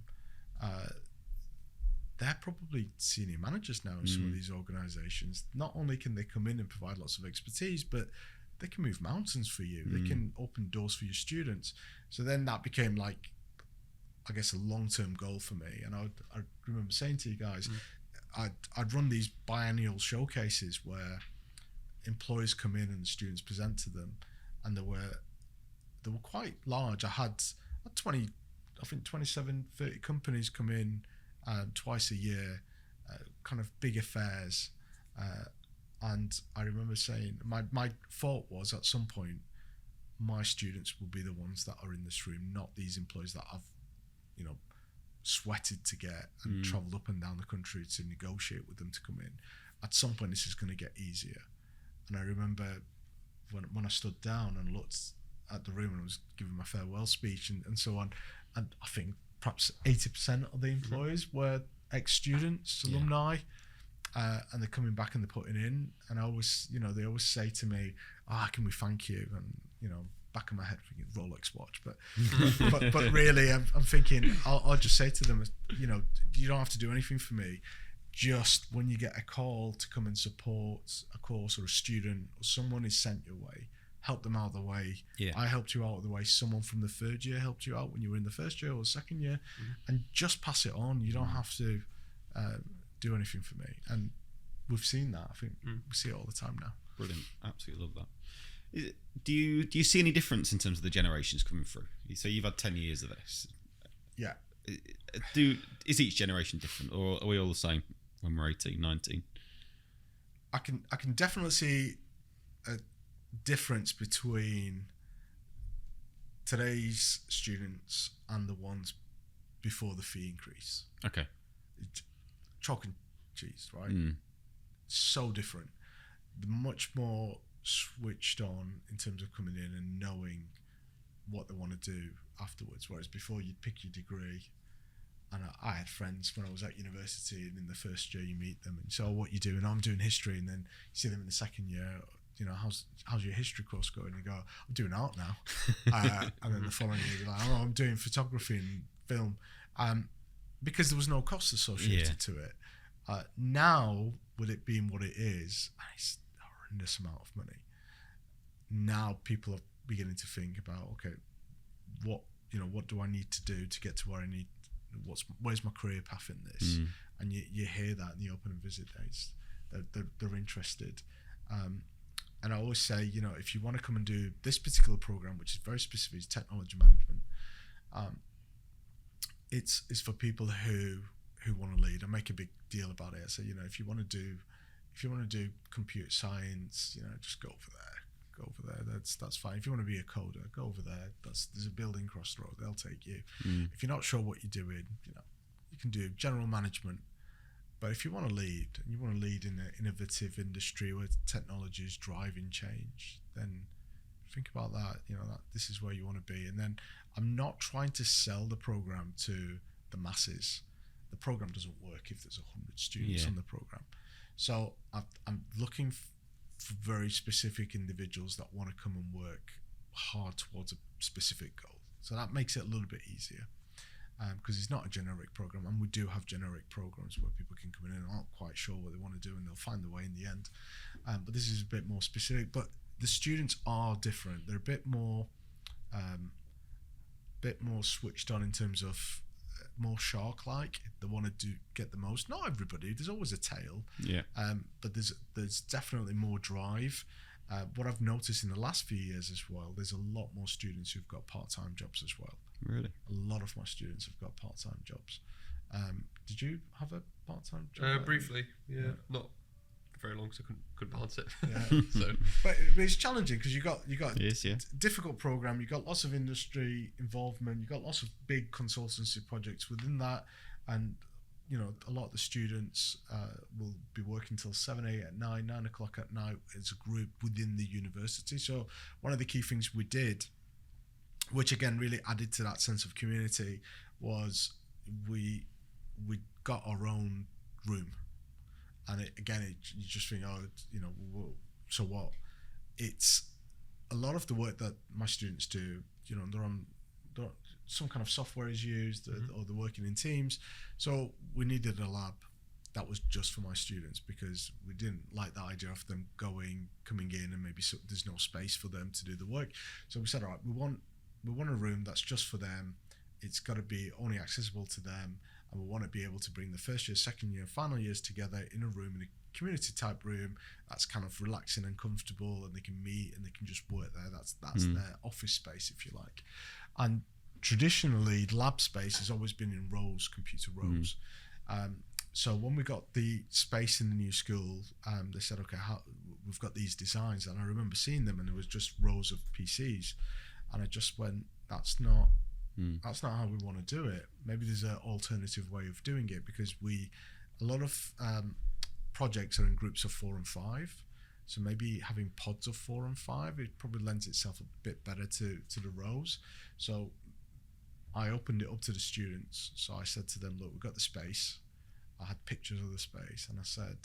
they're probably senior managers now in some of these organisations. Not only can they come in and provide lots of expertise, but they can move mountains for you. They can open doors for your students. So then that became like, I guess, a long-term goal for me. And I remember saying to you guys, I'd run these biennial showcases where employers come in and the students present to them, and they were quite large. I had 20, I think 27, 30 companies come in twice a year, kind of big affairs. And I remember saying, my thought was at some point, my students will be the ones that are in this room, not these employees that I've sweated to get and travelled up and down the country to negotiate with them to come in. At some point, this is going to get easier. And I remember when I stood down and looked at the room and I was giving my farewell speech and so on, and I think perhaps 80% of the employees were ex-students, alumni, and they're coming back and they're putting in. And I always, they always say to me, can we thank you? And, back of my head thinking Rolex watch, but really I'm thinking, I'll just say to them, you don't have to do anything for me. Just when you get a call to come and support a course or a student or someone is sent your way, help them out of the way. Yeah. I helped you out of the way. Someone from the third year helped you out when you were in the first year or the second year, and just pass it on. You don't have to do anything for me. And we've seen that. I think we see it all the time now. Brilliant. Absolutely love that. Do you see any difference in terms of the generations coming through? So you've had 10 years of this. Yeah. Is each generation different, or are we all the same when we're 18, 19? I can definitely see a difference between today's students and the ones before the fee increase. Okay. Chalk and cheese, right? So different. They're much more switched on in terms of coming in and knowing what they want to do afterwards, whereas before you'd pick your degree. And I had friends when I was at university, and in the first year you meet them and so what you do, and I'm doing history, and then you see them in the second year, how's your history course going? And you go, I'm doing art now. And then the following year you're like, I'm doing photography and film, because there was no cost associated to it. Now, with it being what it is, it's a horrendous amount of money. Now people are beginning to think about, okay, what do I need to do to get to where I need? Where's my career path in this? And you hear that in the open and visit days. They're interested. And I always say, if you want to come and do this particular program, which is very specific, it's technology management, it's for people who want to lead. I make a big deal about it. I say, if you want to do computer science, just go over there. That's fine. If you want to be a coder, go over there. There's a building across the road. They'll take you. If you're not sure what you're doing, you can do general management. But if you want to lead, and you want to lead in an innovative industry where technology is driving change, then think about that. That this is where you want to be. And then I'm not trying to sell the program to the masses. The program doesn't work if there's 100 students on the program. So I'm looking for very specific individuals that want to come and work hard towards a specific goal. So that makes it a little bit easier, because it's not a generic program, and we do have generic programs where people can come in and aren't quite sure what they want to do, and they'll find the way in the end. But this is a bit more specific. But the students are different. They're a bit more switched on in terms of more shark-like. They want to get the most. Not everybody. There's always a tail. Yeah. But there's definitely more drive. What I've noticed in the last few years as well, there's a lot more students who've got part-time jobs as well. Really? A lot of my students have got part-time jobs. Did you have a part-time job? Briefly, yeah. Not very long, so couldn't balance it. Yeah. But it's challenging because you got difficult program. You got lots of industry involvement. You got lots of big consultancy projects within that, and a lot of the students will be working till 7, 8 at night, 9 o'clock at night as a group within the university. So one of the key things we did, which again really added to that sense of community, was we got our own room. And you just think, so what? It's a lot of the work that my students do. They're some kind of software is used, or they're working in teams. So we needed a lab that was just for my students, because we didn't like the idea of them coming in, and maybe there's no space for them to do the work. So we said, all right, we want a room that's just for them. It's got to be only accessible to them. And we want to be able to bring the first year, second year, final years together in a room, in a community type room that's kind of relaxing and comfortable, and they can meet and they can just work there. That's their office space, if you like. And traditionally, lab space has always been in rows, computer rows. So when we got the space in the new school, they said, okay, we've got these designs. And I remember seeing them, and there was just rows of PCs. And I just went, that's not That's not how we want to do it. Maybe there's an alternative way of doing it, because a lot of projects are in groups of 4 and 5. So maybe having pods of 4 and 5, it probably lends itself a bit better to the rows. So I opened it up to the students. So I said to them, look, we've got the space. I had pictures of the space, and I said,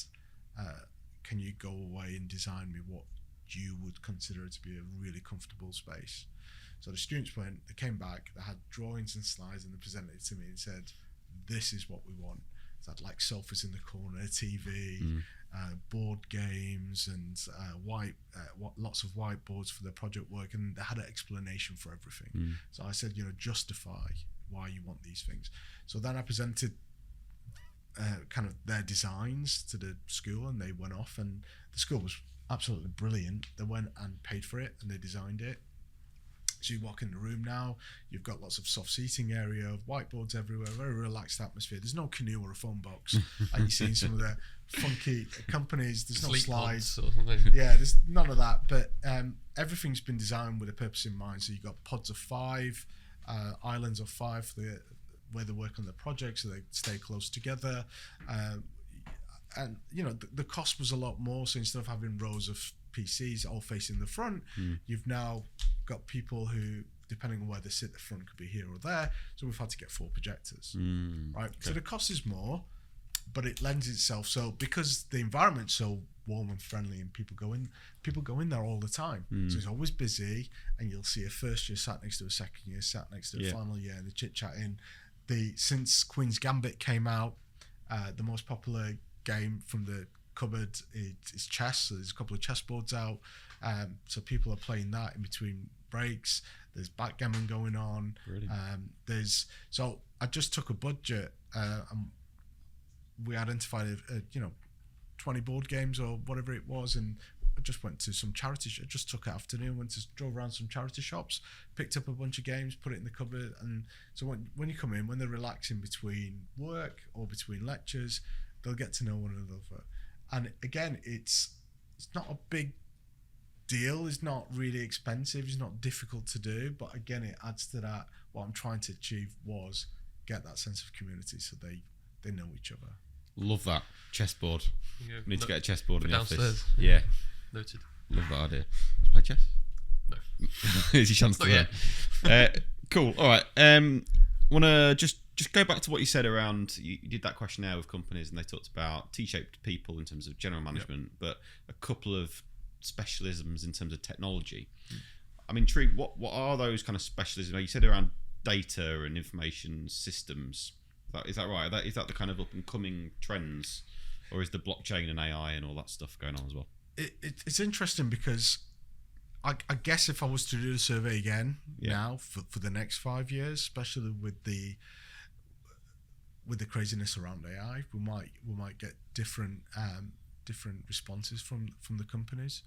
can you go away and design me what you would consider to be a really comfortable space? So the students they came back, they had drawings and slides, and they presented it to me and said, this is what we want. So I'd like sofas in the corner, TV, board games, and lots of whiteboards for their project work, and they had an explanation for everything. So I said, justify why you want these things. So then I presented kind of their designs to the school, and they went off, and the school was absolutely brilliant. They went and paid for it, and they designed it. So you walk in the room now, you've got lots of soft seating area, whiteboards everywhere, very relaxed atmosphere. There's no canoe or a phone box like you see in some of the funky companies. There's no slides. Yeah, there's none of that. But everything's been designed with a purpose in mind. So you've got pods of 5, islands of 5 for where they work on the project, so they stay close together. And the cost was a lot more. So instead of having rows of PCs all facing the front, you've now got people who, depending on where they sit, the front could be here or there. So we've had to get 4 projectors, right? Okay. So the cost is more, but it lends itself. So because the environment's so warm and friendly, and people go in there all the time. So it's always busy, and you'll see a first year sat next to a second year, sat next to a final year, and the chit chatting. Since Queen's Gambit came out, the most popular game from the cupboard is chess. So there's a couple of chessboards out, so people are playing that in between breaks. There's backgammon going on. So I just took a budget, and we identified 20 board games or whatever it was, and I just went to some charity. I just took an afternoon, drove around some charity shops, picked up a bunch of games, put it in the cupboard. And so when you come in, when they're relaxing between work or between lectures, they'll get to know one another. And again, it's not a big deal. It's not really expensive. It's not difficult to do. But again, it adds to that. What I'm trying to achieve was get that sense of community, so they know each other. Love that. Chessboard. Yeah, we need to get a chessboard in the downstairs. office. Yeah. Noted. Love that idea. Do you play chess? No. Here's your chance to learn. Cool. All right. Want to just go back to what you said around, you did that questionnaire with companies, and they talked about T-shaped people in terms of general management, but a couple of specialisms in terms of technology. I'm intrigued. What are those kind of specialisms? You said around data and information systems. Is that right? Is that the kind of up and coming trends, or is the blockchain and AI and all that stuff going on as well? It's interesting because I guess if I was to do the survey again now for the next 5 years, especially with the craziness around AI, we might get different responses from the companies.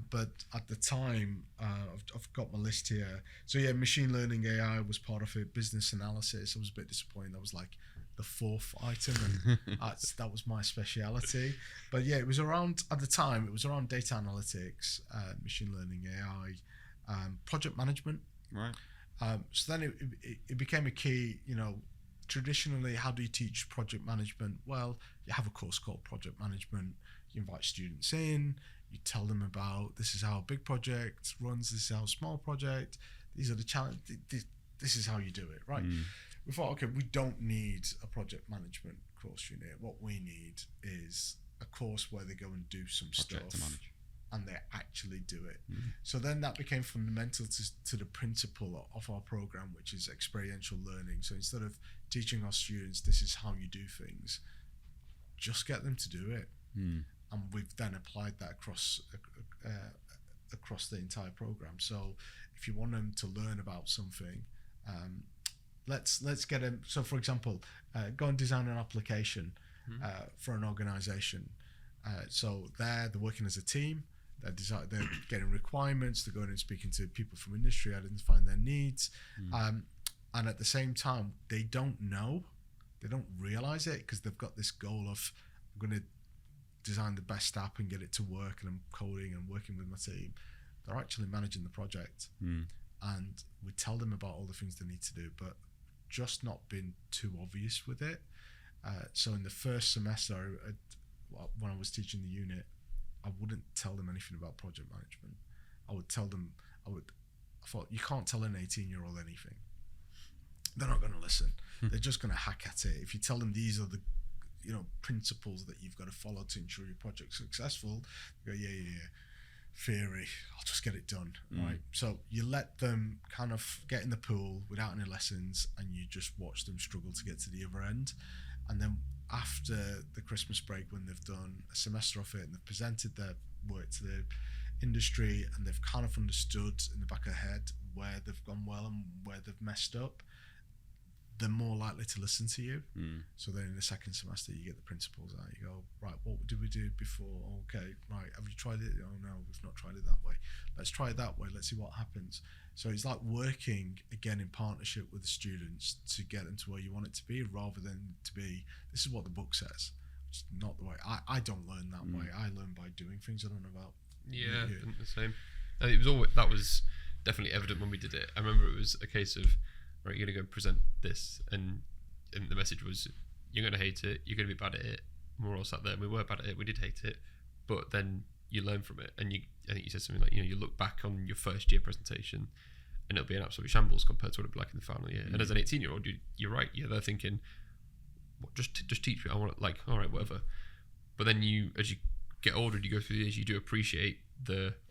But at the time, I've got my list here. So yeah, machine learning, AI was part of it. Business analysis, I was a bit disappointed. That was like the 4th item, and that was my speciality. But yeah, it was around, at the time, it was around data analytics, machine learning, AI, project management. Right. So then it became a key, traditionally, how do you teach project management? Well, you have a course called project management. You invite students in, you tell them about, this is how a big project runs, this is how a small project, these are the challenges, this is how you do it, right? We thought, okay, we don't need a project management course unit. What we need is a course where they go and do some Project to stuff manage. and they actually do it. So then that became fundamental to the principle of our program, which is experiential learning. So instead of teaching our students, this is how you do things, just get them to do it. And we've then applied that across the entire program. So if you want them to learn about something, let's get them. So for example, go and design an application for an organization. So they're working as a team. They're getting requirements. They're going and speaking to people from industry, identifying their needs, and at the same time, they don't realize it because they've got this goal of, I'm going to design the best app and get it to work, and I'm coding and working with my team. They're actually managing the project, and we tell them about all the things they need to do, but just not been too obvious with it. So in the first semester, when I was teaching the unit, I wouldn't tell them anything about project management. I would tell them, I thought, you can't tell an 18-year-old anything. They're not going to listen. They're just going to hack at it. If you tell them these are the principles that you've got to follow to ensure your project's successful, they go, yeah. Theory, I'll just get it done, right? So you let them kind of get in the pool without any lessons, and you just watch them struggle to get to the other end. And then after the Christmas break, when they've done a semester of it and they've presented their work to the industry and they've kind of understood in the back of their head where they've gone well and where they've messed up, they're more likely to listen to you. So then in the second semester, you get the principles out. You go, right, what did we do before? Okay, right, have you tried it? Oh no, we've not tried it that way. Let's try it that way. Let's see what happens. So it's like working again in partnership with the students to get them to where you want it to be, rather than to be, this is what the book says. It's not the way. I don't learn that way. I learn by doing things. I don't know about the same. And it was always, that was definitely evident when we did it. I remember it was a case of, right, you're going to go present this, and the message was, you're going to hate it, you're going to be bad at it. And we're all sat there, and we were bad at it, we did hate it, but then you learn from it. And I think you said something like, you look back on your first year presentation, and it'll be an absolute shambles compared to what it'd be like in the final year. And as an 18-year-old, you're right, you're there thinking, just teach me, I want it, like, all right, whatever. But then as you get older and you go through the years, you do appreciate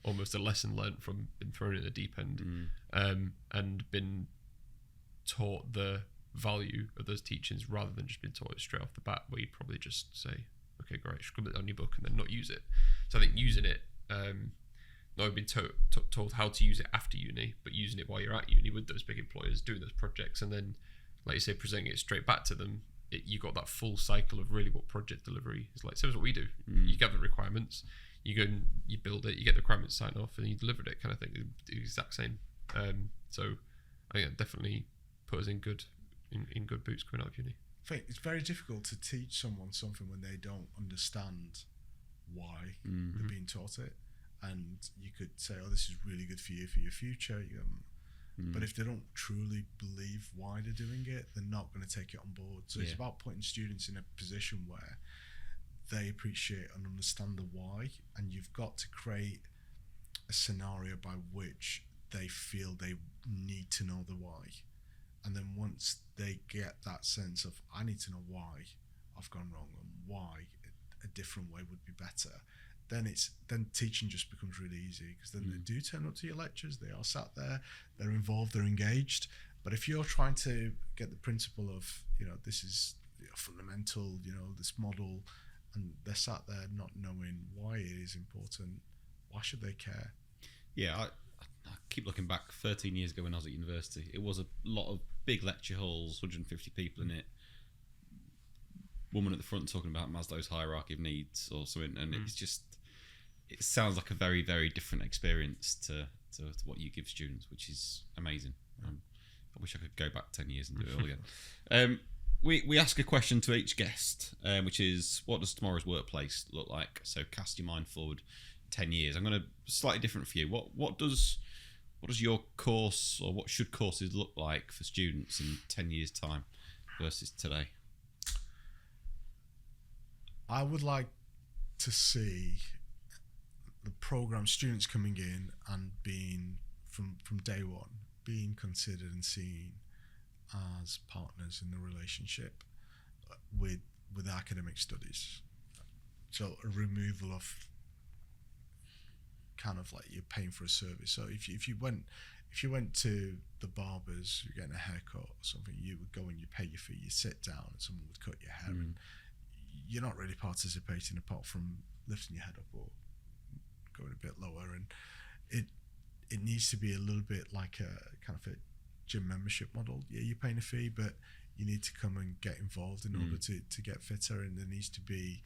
almost the lesson learned from being thrown in the deep end, and been taught the value of those teachings, rather than just being taught it straight off the bat, where you'd probably just say, okay, great, scribble it on your book, and then not use it. So I think using it, not being told how to use it after uni, but using it while you're at uni with those big employers, doing those projects, and then, like you say, presenting it straight back to them, you got that full cycle of really what project delivery is like. Same as what we do. You gather requirements, you go and you build it, you get the requirements signed off, and you delivered it, kind of thing. The exact same. So I think that definitely put us in good boots coming out of uni. I think it's very difficult to teach someone something when they don't understand why they're being taught it. And you could say, oh, this is really good for you for your future. But if they don't truly believe why they're doing it, they're not going to take it on board. So it's about putting students in a position where they appreciate and understand the why, and you've got to create a scenario by which they feel they need to know the why. And then once they get that sense of, I need to know why I've gone wrong and why a different way would be better, then teaching just becomes really easy, because then they do turn up to your lectures, they are sat there, they're involved, they're engaged. But if you're trying to get the principle of, this is fundamental, this model, and they're sat there not knowing why it is important, why should they care? Yeah, I keep looking back 13 years ago when I was at university. It was a lot of big lecture halls, 150 people in it. Woman at the front talking about Maslow's hierarchy of needs or something, and it sounds like a very, very different experience to what you give students, which is amazing. I wish I could go back 10 years and do it all again. We ask a question to each guest, which is, what does tomorrow's workplace look like? So cast your mind forward 10 years. I'm going to slightly different for you. What does your course, or what should courses look like for students in 10 years' time versus today? I would like to see the program students coming in and being, from day one, being considered and seen as partners in the relationship with academic studies. So a removal of kind of like you're paying for a service. So if you went to the barbers, you're getting a haircut or something, you would go and you pay your fee, you sit down and someone would cut your hair, and you're not really participating apart from lifting your head up or going a bit lower. And it needs to be a little bit like a kind of a gym membership model. Yeah, you're paying a fee, but you need to come and get involved in order to get fitter, and there needs to be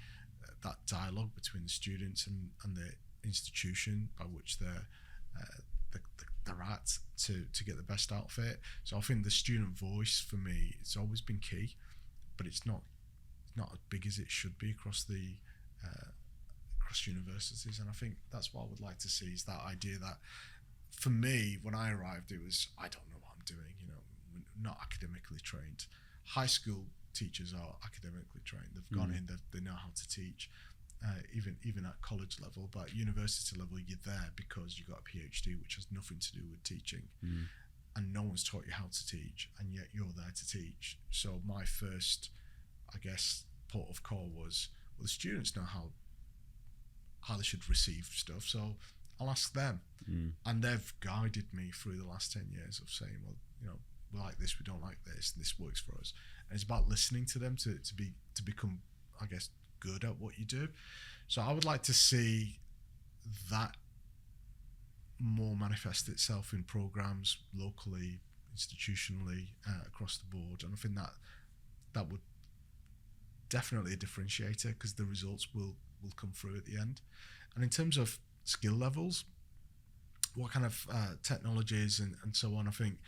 that dialogue between the students and the institution by which they're at to get the best out of it. So I think the student voice for me, it's always been key, but it's not as big as it should be across universities. And I think that's what I would like to see, is that idea that for me, when I arrived, it was, I don't know what I'm doing, you know, not academically trained. High school teachers are academically trained. They've gone in, they know how to teach, even at college level. But at university level, you're there because you got a PhD, which has nothing to do with teaching. And no one's taught you how to teach, and yet you're there to teach. So my first, I guess, port of call was, well, the students know how they should receive stuff, so I'll ask them. And they've guided me through the last 10 years of saying, well, you know, we like this, we don't like this, and this works for us. And it's about listening to them to become, I guess, good at what you do. So I would like to see that more manifest itself in programs locally, institutionally, across the board. And I think that would definitely a differentiator, because the results will come through at the end. And in terms of skill levels, what kind of technologies and so on, I think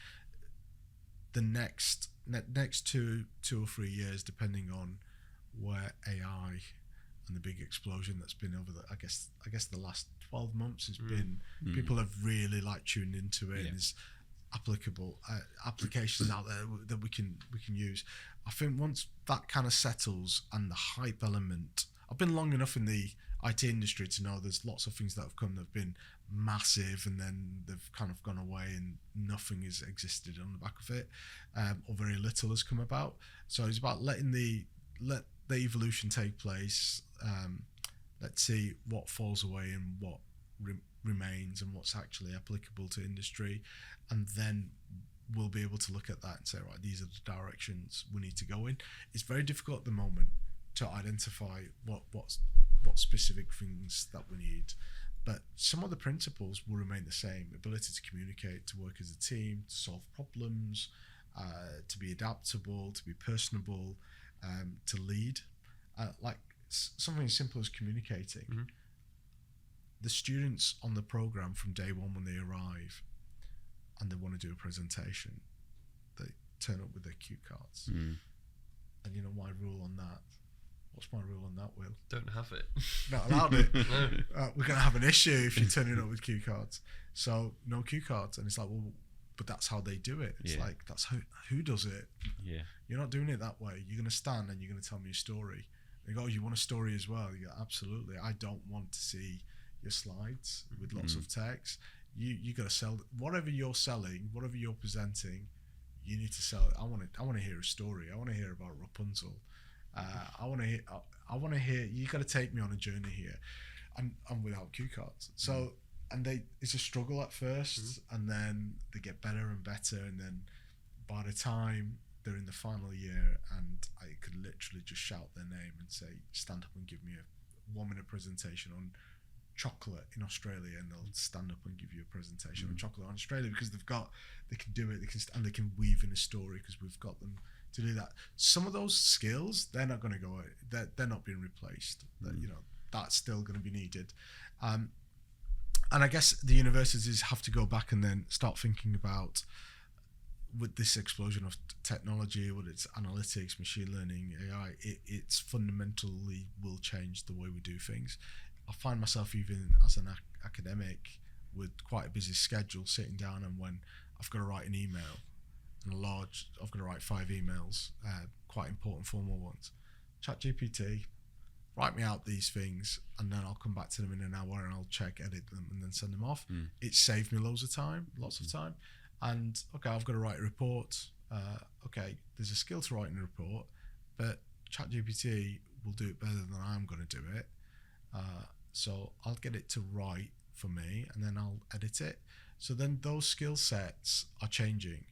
the next 2 or 3 years, depending on where AI and the big explosion that's been over the, I guess the last 12 months has been, people have really like tuned into it. And there's applicable applications out there that we can use. I think once that kind of settles, and the hype element, I've been long enough in the IT industry to know there's lots of things that have come that have been massive, and then they've kind of gone away and nothing has existed on the back of it, or very little has come about. So it's about letting the evolution take place. Let's see what falls away and what remains, and what's actually applicable to industry, and then we'll be able to look at that and say, right, these are the directions we need to go in. It's very difficult at the moment to identify what specific things that we need, but some of the principles will remain the same: ability to communicate, to work as a team, to solve problems, to be adaptable, to be personable, to lead, like something as simple as communicating. The students on the program from day one, when they arrive and they want to do a presentation, they turn up with their cue cards. And you know my rule on that? What's my rule on that, Will? Don't have it. Not allowed it. No. We're going to have an issue if you're turning up with cue cards. So no cue cards. And it's like, well, but that's how they do it. It's like, that's who does it. You're not doing it that way. You're going to stand and you're going to tell me a story. They go, oh, you want a story as well? You go, absolutely. I don't want to see your slides with lots of text. You got to sell whatever you're selling, whatever you're presenting. You need to sell it. I want to hear a story. I want to hear about Rapunzel. I want to hear. You got to take me on a journey here, and without cue cards. So it's a struggle at first, and then they get better and better, and then by the time they're in the final year, and I could literally just shout their name and say, stand up and give me a 1-minute presentation on chocolate in Australia, and they'll stand up and give you a presentation on chocolate in Australia, because they can do it, they can weave in a story, because we've got them to do that. Some of those skills, they're not going to go, they're not being replaced. You know, that's still going to be needed. And I guess the universities have to go back and then start thinking about, with this explosion of technology, with its analytics, machine learning, AI, it's fundamentally will change the way we do things. I find myself, even as an academic with quite a busy schedule, sitting down, and when I've got to write an email, and I've got to write 5 emails, quite important formal ones. ChatGPT, write me out these things, and then I'll come back to them in an hour, and I'll check, edit them, and then send them off. It saved me lots of time. And okay, I've got to write a report. Okay, there's a skill to writing a report, but ChatGPT will do it better than I'm going to do it. So I'll get it to write for me, and then I'll edit it. So then those skill sets are changing.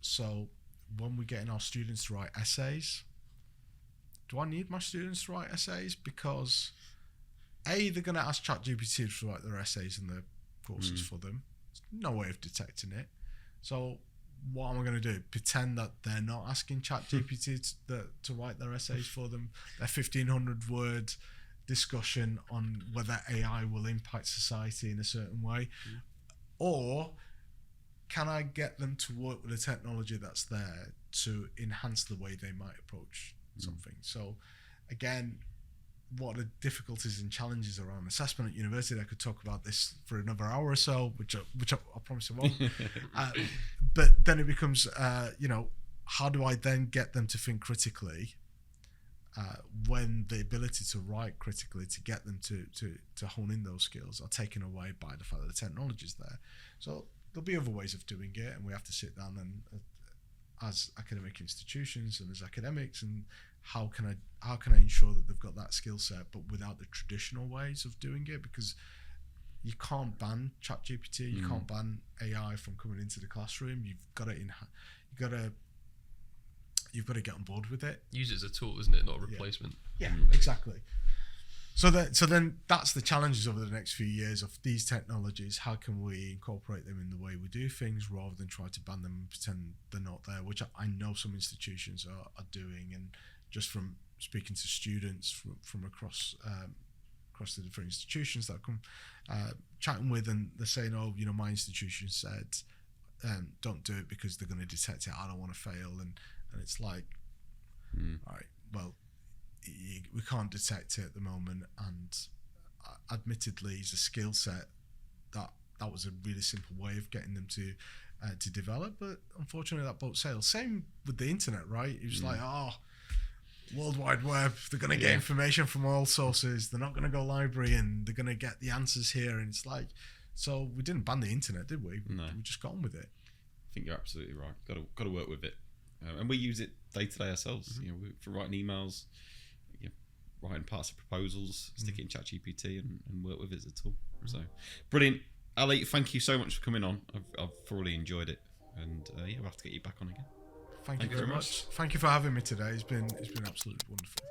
So when we're getting our students to write essays, do I need my students to write essays? Because A, they're going to ask ChatGPT to write their essays and their courses for them. There's no way of detecting it. So what am I going to do? Pretend that they're not asking ChatGPT to write their essays for them, their 1,500 word discussion on whether AI will impact society in a certain way? Or can I get them to work with the technology that's there to enhance the way they might approach something? So again, what are the difficulties and challenges around assessment at university. I could talk about this for another hour or so, which I promise I won't. But then it becomes, how do I then get them to think critically when the ability to write critically, to get them to hone in those skills, are taken away by the fact that the technology is there. So there'll be other ways of doing it, and we have to sit down and as academic institutions and as academics, and how can I ensure that they've got that skill set, but without the traditional ways of doing it? Because you can't ban ChatGPT, you can't ban AI from coming into the classroom. You've got to get on board with it. Use it as a tool, isn't it? Not a replacement. Yeah, exactly. So then that's the challenges over the next few years of these technologies. How can we incorporate them in the way we do things rather than try to ban them and pretend they're not there, which I know some institutions are doing. And just from speaking to students from across the different institutions that I come chatting with, and they're saying, my institution said don't do it because they're going to detect it. I don't want to fail. And it's like, all right, well, we can't detect it at the moment, and admittedly it's a skill set that was a really simple way of getting them to develop, but unfortunately that boat sailed. Same with the internet, right? It was like, World Wide Web, they're going to get information from all sources, they're not going to go library, and they're going to get the answers here, and it's like, so we didn't ban the internet, did we? No. We just got on with it. I think you're absolutely right. Got to work with it, and we use it day to day ourselves. For writing emails, writing parts of proposals, stick it in ChatGPT and work with it as a tool. So brilliant, Ali. Thank you so much for coming on. I've thoroughly enjoyed it, and we'll have to get you back on again. Thank you very much. Thank you for having me today. It's been absolutely wonderful.